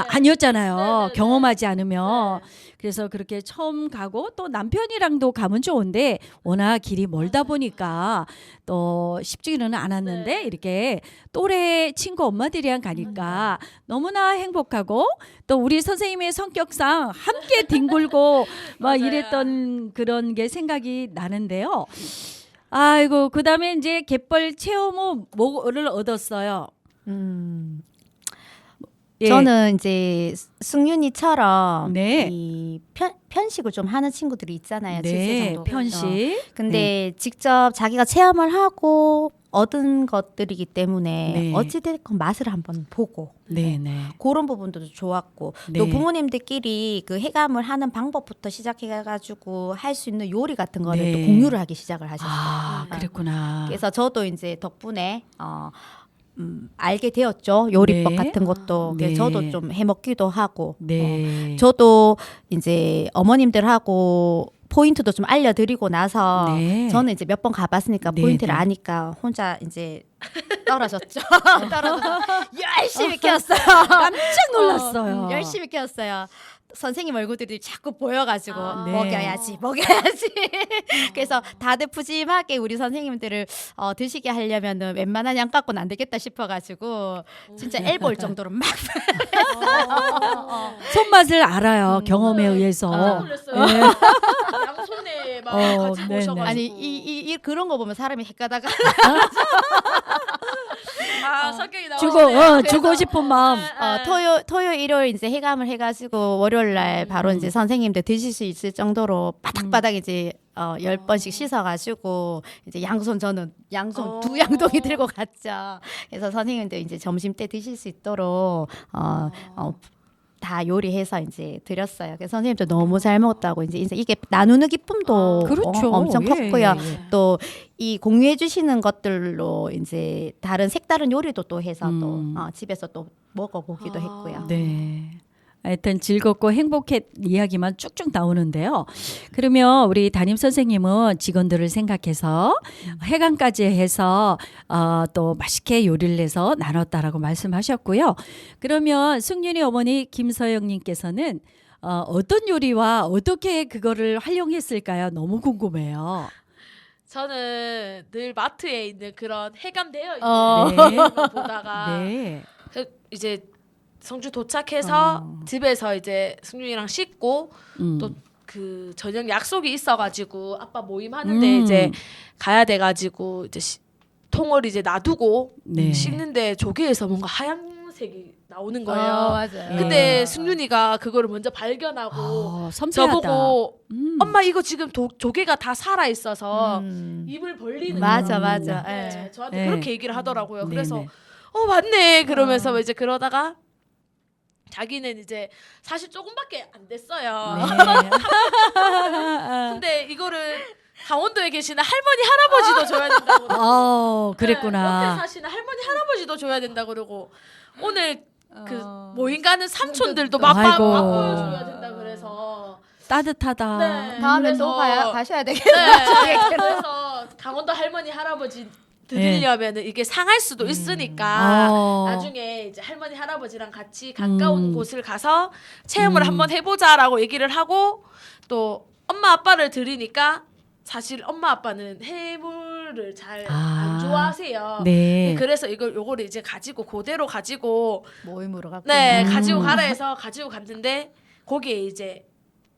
아니었잖아요. 네네네. 경험하지 않으면. 네. 그래서 그렇게 처음 가고 또 남편이랑도 가면 좋은데 워낙 길이 멀다 보니까 또 쉽지는 않았는데 네. 이렇게 또래 친구 엄마들이랑 가니까 너무나 행복하고 또 우리 선생님의 성격상 함께 뒹굴고 막 맞아요. 이랬던 그런 게 생각이 나는데요. 아이고 그다음에 이제 갯벌 체험 후 뭐를 얻었어요? 예. 저는 이제 승윤이처럼 네. 이 편식을 좀 하는 친구들이 있잖아요. 네, 7세 정도. 편식. 근데 직접 자기가 체험을 하고 얻은 것들이기 때문에 네. 어찌됐건 맛을 한번 보고 네, 네. 그런 부분도 좋았고 네. 또 부모님들끼리 그 해감을 하는 방법부터 시작해가지고 할 수 있는 요리 같은 거를 네. 또 공유를 하기 시작을 하셨어요. 아, 그랬구나. 그래서 저도 이제 덕분에 알게 되었죠. 요리법 네. 같은 것도. 네. 그래서 저도 좀 해먹기도 하고. 네. 저도 이제 어머님들하고 포인트도 좀 알려드리고 나서 네. 저는 이제 몇 번 가봤으니까 네, 포인트를 네. 아니까 혼자 이제 떨어졌죠. 떨어져서 열심히 키웠어요. 깜짝 놀랐어요. 열심히 키웠어요. 선생님 얼굴들이 자꾸 보여가지고 네. 먹여야지. 그래서 다들 푸짐하게 우리 선생님들을 드시게 하려면은 웬만한 양 갖고는 안 되겠다 싶어가지고 진짜 엘볼 정도로 막 손맛을 알아요. 경험에 의해서. 깜짝 놀랐어요. 네. 양손에 막 어, 가지고 네네. 오셔가지고 아니 이 그런 거 보면 사람이 헷가다가 성격이 주고 나오시네요. 주고 싶은 마음. 토요일 일요일 이제 해감을 해가지고 월요일 날 바로 이제 선생님들 드실 수 있을 정도로 바닥바닥 이제 10번씩 씻어가지고 이제 양손 저는 양손 두 양동이 들고 갔죠. 그래서 선생님들 이제 점심 때 드실 수 있도록 다 요리해서 이제 드렸어요. 그래서 선생님도 너무 잘 먹었다고 이제 이게 나누는 기쁨도 그렇죠. 엄청 예, 컸고요. 예. 또 이 공유해 주시는 것들로 이제 다른 색다른 요리도 또 해서 또 집에서 또 먹어보기도 했고요. 네. 하여튼 즐겁고 행복한 이야기만 쭉쭉 나오는데요. 그러면 우리 담임 선생님은 직원들을 생각해서 해감까지 해서 또 맛있게 요리를 해서 나눴다라고 말씀하셨고요. 그러면 승윤이 어머니 김서영님께서는 어떤 요리와 어떻게 그거를 활용했을까요? 너무 궁금해요. 저는 늘 마트에 있는 그런 해감되어 네. 있는 거 보다가 네. 이제 성주 도착해서 집에서 이제 승윤이랑 씻고 또 그 저녁 약속이 있어가지고 아빠 모임 하는데 이제 가야 돼가지고 이제 통을 이제 놔두고 네. 씻는데 조개에서 뭔가 하얀색이 나오는 거예요. 맞아요. 근데 네. 승윤이가 그거를 먼저 발견하고 섬세하다. 저보고 엄마 이거 지금 조개가 다 살아 있어서 입을 벌리는 맞아 거예요. 맞아. 네, 예. 저한테 네. 그렇게 얘기를 하더라고요. 그래서 네네. 맞네 그러면서 이제 그러다가 자기는 이제 사실 조금밖에 안 됐어요. 네. 근데 이거를 강원도에 계시는 할머니 할아버지도 줘야 된다고. 옆에 그랬구나. 사시는 할머니 할아버지도 줘야 된다 그러고 오늘 그 모임 가는 삼촌들도 아이고. 맛보여줘야 된다 그래서 따뜻하다. 네. 다음에 그래서- 또 가셔야 네. 되겠네요. 그래서 강원도 할머니 할아버지 드리려면은 이게 상할 수도 있으니까 나중에 이제 할머니 할아버지랑 같이 가까운 곳을 가서 체험을 한번 해보자라고 얘기를 하고 또 엄마 아빠를 드리니까 사실 엄마 아빠는 해물을 잘 안 좋아하세요. 네. 그래서 요거를 이제 가지고 그대로 가지고 모임으로 갖고. 네 가지고 가라 해서 가지고 갔는데 거기에 이제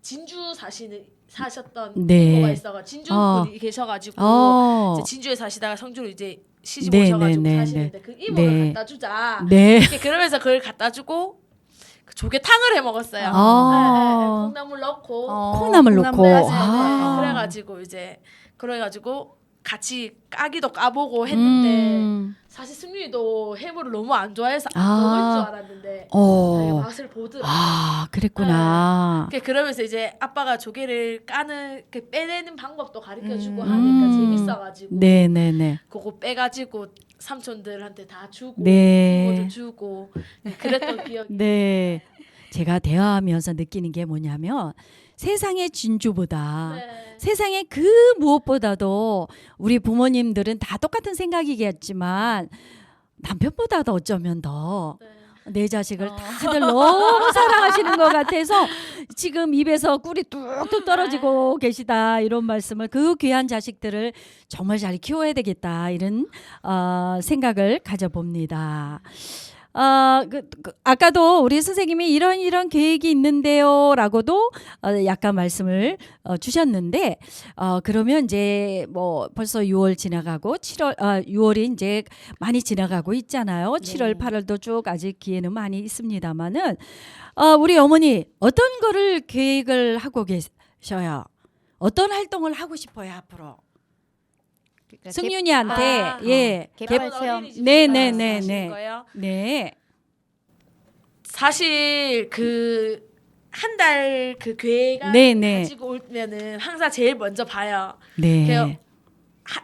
진주 사셨던 네. 이모가 있어가 진주 분이 계셔가지고 이제 진주에 사시다가 성주로 이제 시집 네, 오셔가지고 네, 네, 사시는데 그 이모를 네. 갖다 주자. 네. 이렇게 그러면서 그걸 갖다 주고 그 조개탕을 해 먹었어요. 콩나물 넣고 콩나물 넣고. 그래가지고 이제 그래가지고 같이 까기도 까보고 했는데 사실 승윤이도 해물을 너무 안 좋아해서 안 먹을 줄 알았는데 자기가 맛을 보더라고요. 그랬구나. 그러면서 이제 아빠가 조개를 이렇게 빼내는 방법도 가르쳐주고 하니까 재밌어가지고 네네네. 그거 빼가지고 삼촌들한테 다 주고 네. 부모도 주고 그랬던 기억이 네. 제가 대화하면서 느끼는 게 뭐냐면 세상의 진주보다 네. 세상에 그 무엇보다도 우리 부모님들은 다 똑같은 생각이겠지만 남편보다도 어쩌면 더 네. 내 자식을 다들 너무 사랑하시는 것 같아서 지금 입에서 꿀이 뚝뚝 떨어지고 계시다 이런 말씀을 그 귀한 자식들을 정말 잘 키워야 되겠다 이런 생각을 가져봅니다. 아까도 우리 선생님이 이런 계획이 있는데요라고도 약간 말씀을 주셨는데 그러면 이제 뭐 벌써 6월 지나가고 6월이 이제 많이 지나가고 있잖아요. 7월, 8월도 쭉 아직 기회는 많이 있습니다만은 우리 어머니 어떤 거를 계획을 하고 계셔요? 어떤 활동을 하고 싶어요 앞으로? 승윤이한테 예. 개발 체험. 네네네네. 거예요? 네. 사실 그 한 달 그 계획안 네네. 가지고 오면은 항상 제일 먼저 봐요. 네. 그래요.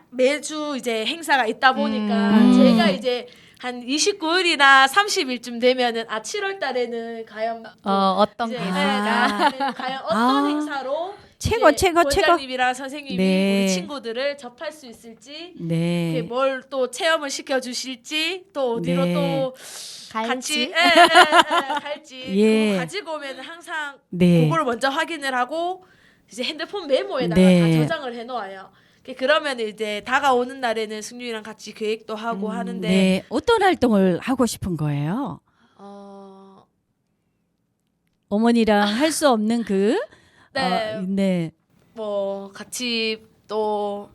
매주 이제 행사가 있다 보니까 음. 제가 이제 한 29일이나 30일쯤 되면은 7월 달에는 과연 어떤 이제 행사가 과연 어떤 아. 행사로 최고 이제 최고 원장님이랑 선생님이 네. 우리 친구들을 접할 수 있을지 네. 뭘 또 체험을 시켜 주실지 또 어디로 네. 또 같이 갈지. 갈지 예. 그거 가지고 오면 항상 네. 그거를 먼저 확인을 하고 이제 핸드폰 메모에다가 네. 다 저장을 해 놓아요. 그러면 이제 다가오는 날에는 승윤이랑 같이 계획도 하고 하는데 네. 어떤 활동을 하고 싶은 거예요? 어머니랑 할 수 없는 그 네. 네. 뭐 같이 또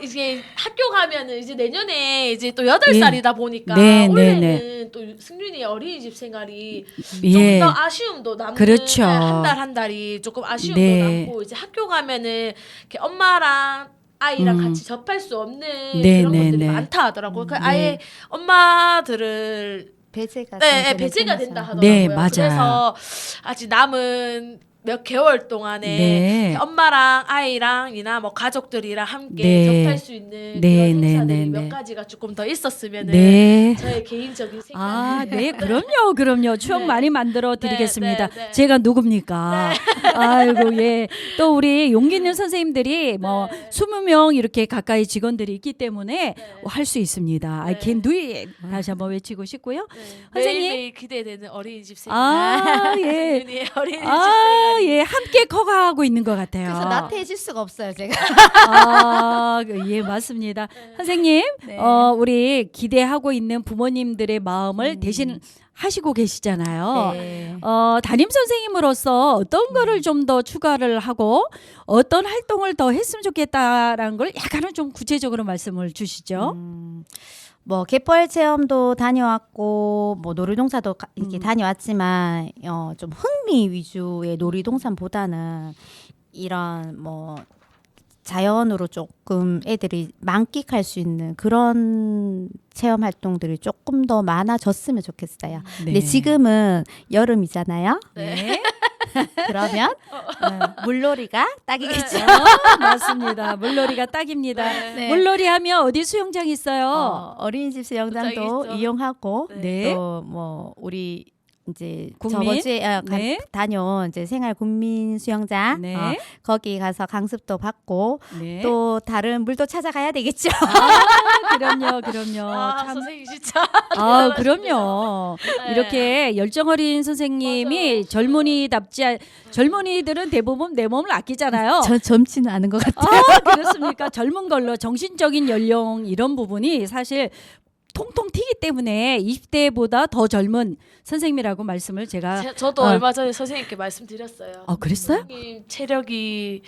이제 학교 가면은 이제 내년에 이제 또 8살이다 보니까 네, 올해는 네, 또 승윤이 어린이집 생활이 예. 좀 더 아쉬움도 남는 그렇죠. 한 달 한 달이 조금 아쉬움도 네. 남고 이제 학교 가면은 이렇게 엄마랑 아이랑 같이 접할 수 없는 네, 그런 네, 것들이 네. 많다 하더라고요. 그 네. 아예 엄마들을 배제가 네, 배제가 된다 하더라고요. 네, 맞아요. 그래서 아직 남은 몇 개월 동안에 네. 엄마랑 아이랑이나 뭐 가족들이랑 함께 네. 접할 수 있는 네, 그런 네, 행사들이 네, 몇 네. 가지가 조금 더 있었으면 네. 저의 개인적인 생각. 아, 네, 그럼요. 추억 네. 많이 만들어 드리겠습니다. 네, 네. 제가 누굽니까? 아이고, 예. 또 우리 용기 있는 선생님들이 뭐 네. 20명 이렇게 가까이 직원들이 있기 때문에 네. 할 수 있습니다. I 네. can do it. 다시 한번 외치고 싶고요. 네. 선생님? 매일매일 기대되는 어린이집 생활. 아, 예. 승윤이의 어린이집 아, 생활이. 예. 함께 커가하고 있는 것 같아요. 그래서 나태해질 수가 없어요, 제가. 예, 맞습니다. 선생님, 네. 우리 기대하고 있는 부모님들의 마음을 대신 하시고 계시잖아요. 네. 담임 선생님으로서 어떤 거를 좀 더 추가를 하고 어떤 활동을 더 했으면 좋겠다라는 걸 약간은 좀 구체적으로 말씀을 주시죠. 뭐 갯벌 체험도 다녀왔고 뭐 놀이동산도 이렇게 다녀왔지만 좀 흥미 위주의 놀이동산보다는 이런 뭐 자연으로 조금 애들이 만끽할 수 있는 그런 체험 활동들이 조금 더 많아졌으면 좋겠어요. 근데 지금은 여름이잖아요. 네. 그러면 물놀이가 딱이겠죠. 맞습니다. 물놀이가 딱입니다. 네. 물놀이 하면 어디 수영장 있어요? 어린이집 수영장도 있죠. 이용하고 네. 또 뭐 우리 이제 국민? 저번 주에 네. 다녀온 이제 생활 국민 수영장 네. 거기 가서 강습도 받고 네. 또 다른 물도 찾아가야 되겠죠. 그럼요. 참. 선생님 진짜. 아, 그럼요. 네. 이렇게 열정 어린 선생님이 젊은이들은 대부분 내 몸을 아끼잖아요. 전 젊지는 않은 것 같아요. 그렇습니까? 젊은 걸로 정신적인 연령 이런 부분이 사실 통통 튀기 때문에 20대보다 더 젊은 선생님이라고 말씀을 제가 저도 얼마 전에 선생님께 말씀드렸어요. 그랬어요? 선생님 체력이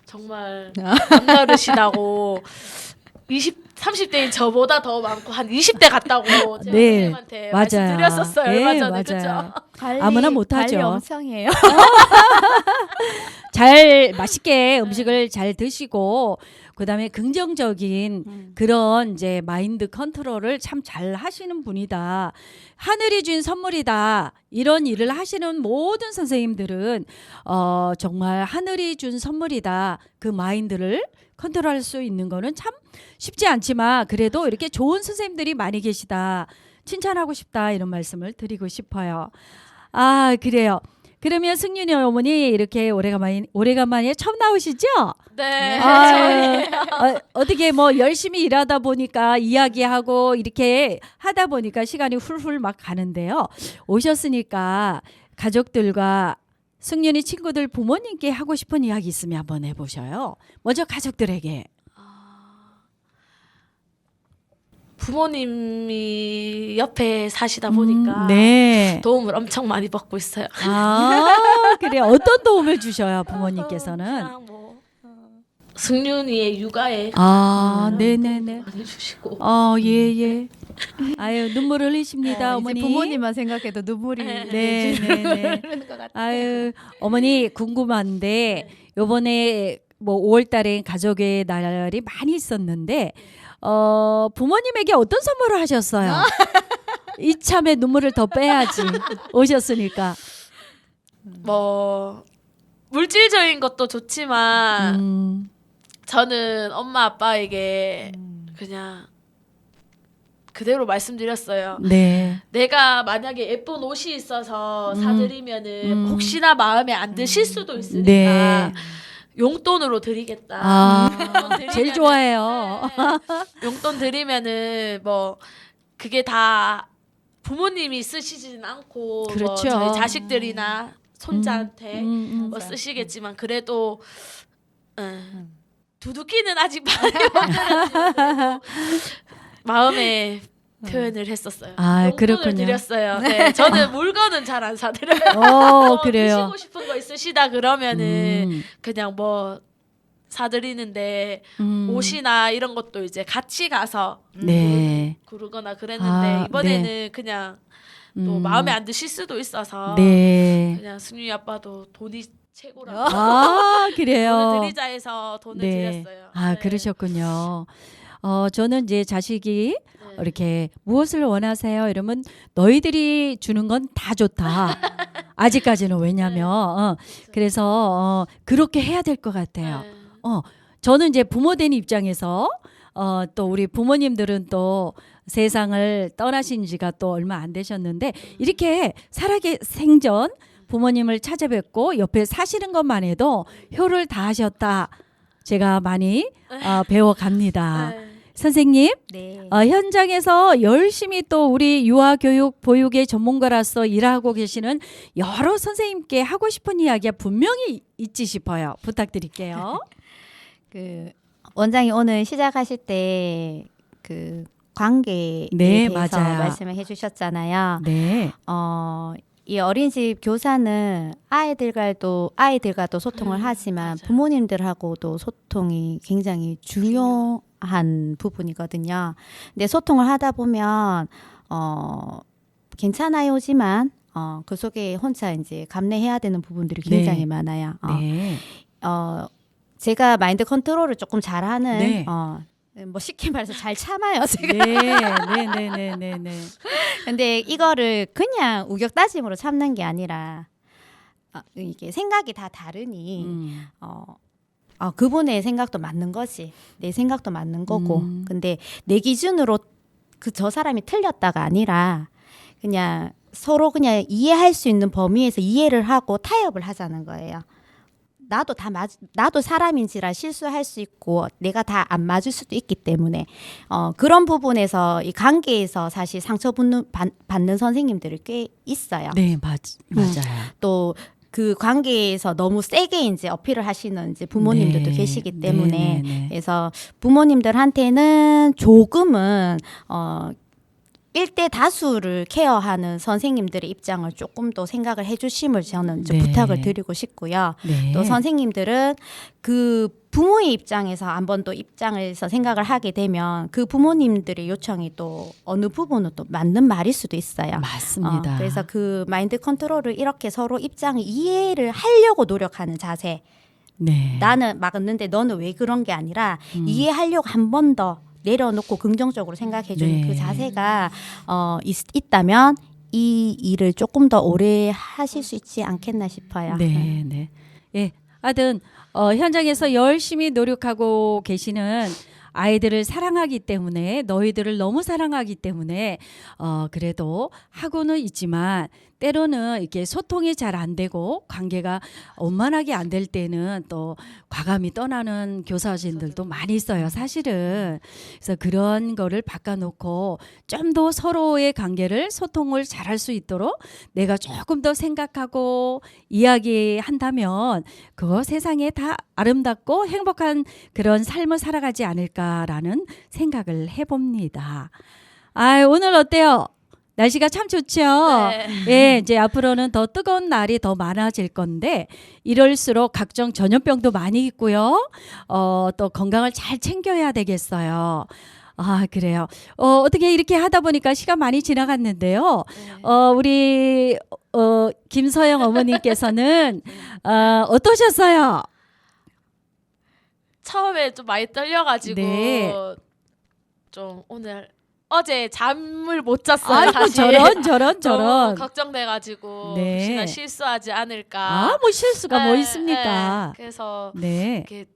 정말 남다르시다고 30대인 저보다 더 많고 한 20대 같다고 제가 네, 선생님한테 맞아요. 말씀드렸었어요. 얼마 네, 전에 맞아요. 그렇죠? 아무나 못하죠. 관리 엄청 해요. 잘 맛있게 음식을 잘 드시고 그다음에 긍정적인 그런 이제 마인드 컨트롤을 참 잘 하시는 분이다. 하늘이 준 선물이다. 이런 일을 하시는 모든 선생님들은 정말 하늘이 준 선물이다. 그 마인드를 컨트롤할 수 있는 거는 참 쉽지 않지만 그래도 이렇게 좋은 선생님들이 많이 계시다. 칭찬하고 싶다. 이런 말씀을 드리고 싶어요. 아, 그래요. 그러면 승윤이 어머니 이렇게 오래간만에 처음 나오시죠? 네. 어떻게 뭐 열심히 일하다 보니까 이야기하고 이렇게 하다 보니까 시간이 훌훌 막 가는데요. 오셨으니까 가족들과 승윤이 친구들 부모님께 하고 싶은 이야기 있으면 한번 해보셔요. 먼저 가족들에게. 부모님이 옆에 사시다 보니까 네. 도움을 엄청 많이 받고 있어요. 그래. 어떤 도움을 주셔요, 부모님께서는? 그냥 뭐 승윤이의 육아에 네네네. 많이 주시고. 예. 아유, 눈물 흘리십니다, 어머니. 이제 부모님만 생각해도 눈물이 네. 흐르는 것 같아요. 아유, 어머니 궁금한데 요번에 뭐 5월 달에 가족의 날이 많이 있었는데 부모님에게 어떤 선물을 하셨어요? 이참에 눈물을 더 빼야지. 오셨으니까. 뭐 물질적인 것도 좋지만 저는 엄마 아빠에게 그냥 그대로 말씀드렸어요. 네. 내가 만약에 예쁜 옷이 있어서 사드리면은 혹시나 마음에 안 드실 수도 있으니까 네. 용돈으로 드리겠다. 용돈 드리면은- 제일 좋아해요. 네. 용돈 드리면은 뭐 그게 다 부모님이 쓰시진 않고 뭐 그렇죠. 저희 자식들이나 손자한테 뭐 맞아. 쓰시겠지만 그래도 두둑기는 아직 많이 못해가지고 마음에 표현을 했었어요. 용돈을 그렇군요. 드렸어요. 네, 저는 물건은 잘 안 사드려요. 그래요. 드시고 싶은 거 있으시다 그러면은 그냥 뭐 사드리는데 옷이나 이런 것도 이제 같이 가서 네. 고르거나 그랬는데 이번에는 그냥 또 마음에 안 드실 수도 있어서 네. 그냥 승윤이 아빠도 돈이 최고라고 그래요. 돈을 드리자 해서 돈을 드렸어요. 네. 그러셨군요. 저는 이제 자식이 이렇게 무엇을 원하세요? 이러면 너희들이 주는 건 다 좋다. 아직까지는 왜냐면 그래서 그렇게 해야 될 것 같아요. 네. 저는 이제 부모 된 입장에서 또 우리 부모님들은 또 세상을 떠나신 지가 또 얼마 안 되셨는데 이렇게 살아계 생전 부모님을 찾아뵙고 옆에 사시는 것만 해도 효를 다하셨다. 제가 많이 배워갑니다. 네. 선생님, 네. 현장에서 열심히 또 우리 유아교육 보육의 전문가로서 일하고 계시는 여러 선생님께 하고 싶은 이야기가 분명히 있지 싶어요. 부탁드릴게요. 그 원장이 오늘 시작하실 때 그 관계에 네, 대해서 맞아요. 말씀을 해주셨잖아요. 네. 이 어린이집 교사는 아이들과도 소통을 하지만 맞아요. 부모님들하고도 소통이 굉장히 중요한 부분이거든요. 근데 소통을 하다 보면 괜찮아요지만 그 속에 혼자 이제 감내해야 되는 부분들이 굉장히 네. 많아요. 네. 제가 마인드 컨트롤을 조금 잘하는 네. 뭐 쉽게 말해서 잘 참아요, 제가. 네. 근데 이거를 그냥 우격다짐으로 참는 게 아니라 이게 생각이 다 다르니 그분의 생각도 맞는 거지, 내 생각도 맞는 거고. 근데 내 기준으로 저 사람이 틀렸다가 아니라 그냥 서로 그냥 이해할 수 있는 범위에서 이해를 하고 타협을 하자는 거예요. 나도 사람인지라 실수할 수 있고 내가 다 안 맞을 수도 있기 때문에 그런 부분에서 이 관계에서 사실 받는 선생님들이 꽤 있어요. 네, 맞아요. 또 그 관계에서 너무 세게 이제 어필을 하시는 이제 부모님들도 네. 계시기 때문에 네. 그래서 부모님들한테는 조금은 1대 다수를 케어하는 선생님들의 입장을 조금 더 생각을 해주심을 저는 이제 네. 부탁을 드리고 싶고요. 네. 또 선생님들은 그 부모의 입장에서 한번 또 입장에서 생각을 하게 되면 그 부모님들의 요청이 또 어느 부분은 또 맞는 말일 수도 있어요. 맞습니다. 그래서 그 마인드 컨트롤을 이렇게 서로 입장을 이해를 하려고 노력하는 자세. 네. 나는 막았는데 너는 왜 그런 게 아니라 이해하려고 한 번 더 내려놓고 긍정적으로 생각해주는 네. 그 자세가 있다면 이 일을 조금 더 오래 하실 수 있지 않겠나 싶어요. 네. 예. 하여튼 현장에서 열심히 노력하고 계시는 아이들을 사랑하기 때문에 너희들을 너무 사랑하기 때문에 그래도 하고는 있지만 때로는 이렇게 소통이 잘 안 되고 관계가 원만하게 안 될 때는 또 과감히 떠나는 교사진들도 많이 있어요, 사실은. 그래서 그런 거를 바꿔놓고 좀 더 서로의 관계를 소통을 잘할 수 있도록 내가 조금 더 생각하고 이야기한다면 그거 세상에 다 아름답고 행복한 그런 삶을 살아가지 않을까라는 생각을 해봅니다. 아, 오늘 어때요? 날씨가 참 좋죠. 네. 예, 이제 앞으로는 더 뜨거운 날이 더 많아질 건데 이럴수록 각종 전염병도 많이 있고요. 또 건강을 잘 챙겨야 되겠어요. 아, 그래요. 어떻게 이렇게 하다 보니까 시간 많이 지나갔는데요. 우리 김서영 어머님께서는 어떠셨어요? 처음에 좀 많이 떨려가지고 네. 좀 오늘 어제 잠을 못 잤어요. 아이고, 사실 저런. 너무 걱정돼가지고 네. 혹시나 실수하지 않을까. 아, 뭐 실수가 뭐 네, 있습니까? 네. 그래서 네. 이렇게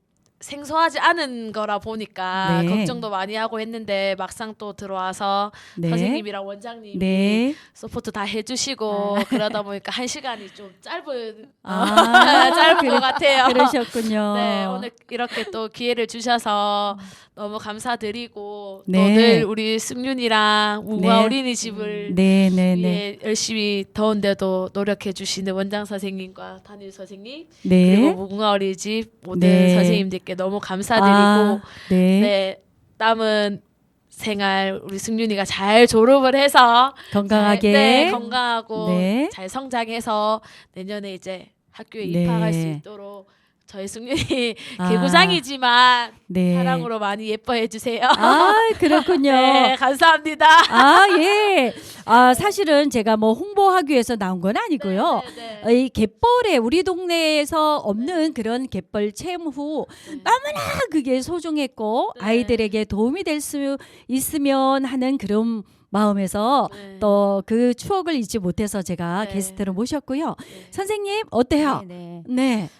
생소하지 않은 거라 보니까 네. 걱정도 많이 하고 했는데 막상 또 들어와서 네. 선생님이랑 원장님이 네. 서포트 다 해주시고 그러다 보니까 1시간이 좀 짧은 아, 짧은 것 같아요. 그러셨군요. 네, 오늘 이렇게 또 기회를 주셔서 너무 감사드리고 네. 또 늘 우리 승윤이랑 우아 네. 어린이집을 네, 네, 네. 위해 열심히 더운데도 노력해 주시는 원장 선생님과 담임 선생님 네. 그리고 무궁화 어린이집 모든 네. 선생님들께 너무 감사드리고 아, 네. 네, 남은 생활 우리 승윤이가 잘 졸업을 해서 건강하게. 네, 건강하고 네. 잘 성장해서 내년에 이제 학교에 네. 입학할 수 있도록 저희 승윤이 아. 개구장이지만 네. 사랑으로 많이 예뻐해 주세요. 아, 그렇군요. 네, 감사합니다. 아, 예. 아, 사실은 제가 뭐 홍보하기 위해서 나온 건 아니고요. 네, 네. 이 갯벌에 우리 동네에서 없는 그런 갯벌 체험 후 너무나 그게 소중했고 네. 아이들에게 도움이 될 수 있으면 하는 그런 마음에서 네. 또 그 추억을 잊지 못해서 제가 네. 게스트로 모셨고요. 네. 선생님 어때요? 네. 네.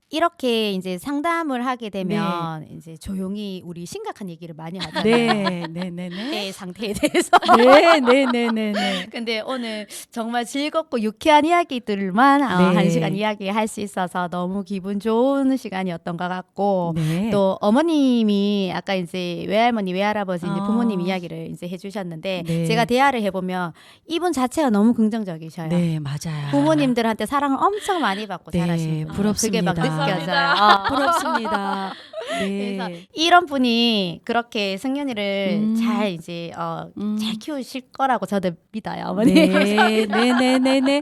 이렇게 이제 상담을 하게 되면 이제 조용히 우리 심각한 얘기를 많이 하잖아요. 네, 네, 네, 네. 내 상태에 대해서. 네, 네, 네, 네, 네. 근데 오늘 정말 즐겁고 유쾌한 이야기들만 네. 1시간 이야기할 수 있어서 너무 기분 좋은 시간이었던 것 같고 네. 또 어머님이 아까 이제 외할머니 외할아버지 이제 아. 부모님 이야기를 이제 해주셨는데 네. 제가 대화를 해보면 이분 자체가 너무 긍정적이셔요. 네, 맞아요. 부모님들한테 사랑을 엄청 많이 받고 네, 자라시는 분이에요. 부럽습니다. 그게 막 느껴져요. 감사합니다. 부럽습니다. 네. 그래서 이런 분이 그렇게 승윤이를 잘 이제 잘 키우실 거라고 저도 믿어요, 어머니. 네, 네, 네, 네, 네.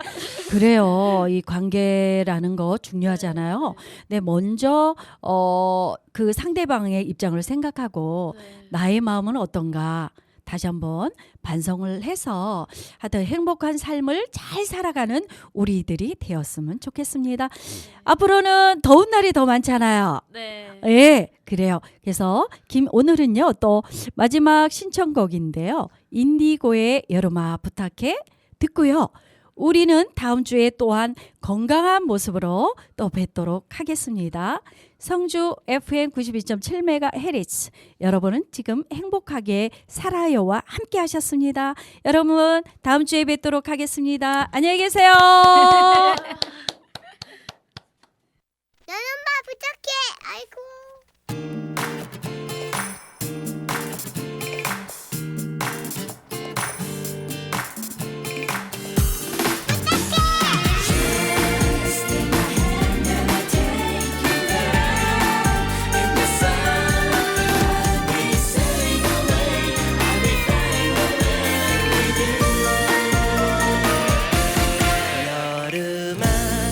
그래요. 이 관계라는 거 중요하잖아요. 네, 먼저 그 상대방의 입장을 생각하고 네. 나의 마음은 어떤가 다시 한번 반성을 해서 하여튼 행복한 삶을 잘 살아가는 우리들이 되었으면 좋겠습니다. 앞으로는 더운 날이 더 많잖아요. 네. 예, 그래요. 그래서 오늘은요 또 마지막 신청곡인데요. 인디고의 여름아 부탁해 듣고요. 우리는 다음 주에 또한 건강한 모습으로 또 뵙도록 하겠습니다. 성주 FM 92.7MHz 여러분은 지금 행복하게 살아요와 함께 하셨습니다. 여러분 다음 주에 뵙도록 하겠습니다. 안녕히 계세요. 연엄마 부탁해. 아이고. 여름아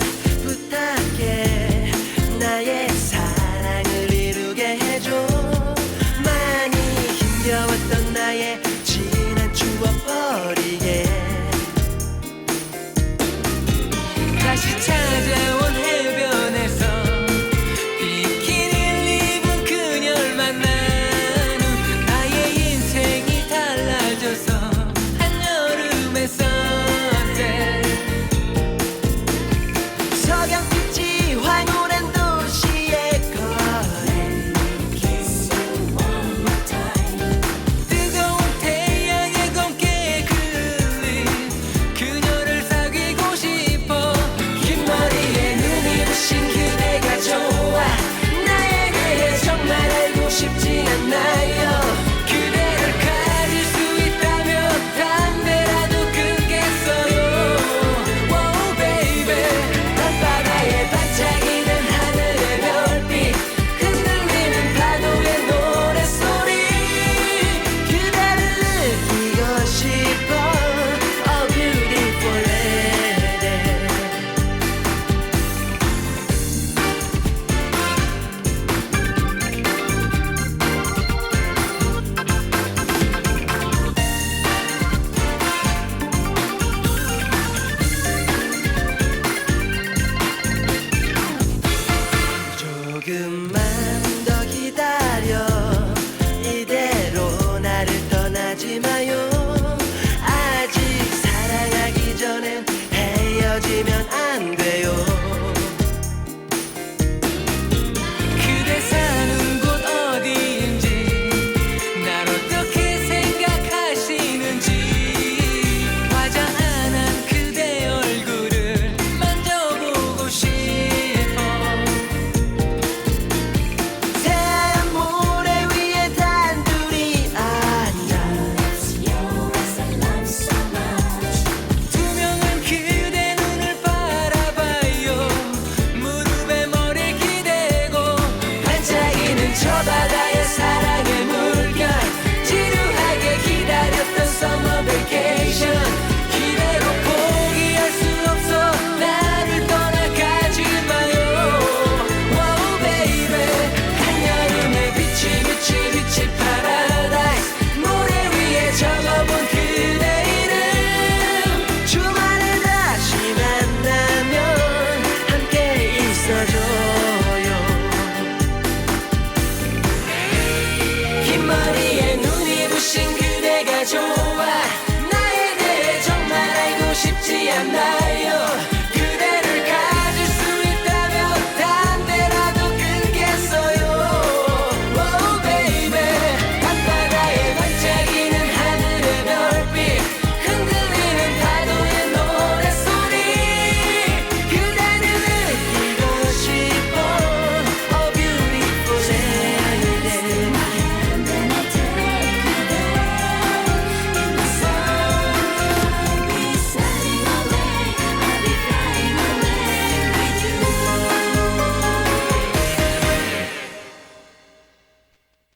죽지 않나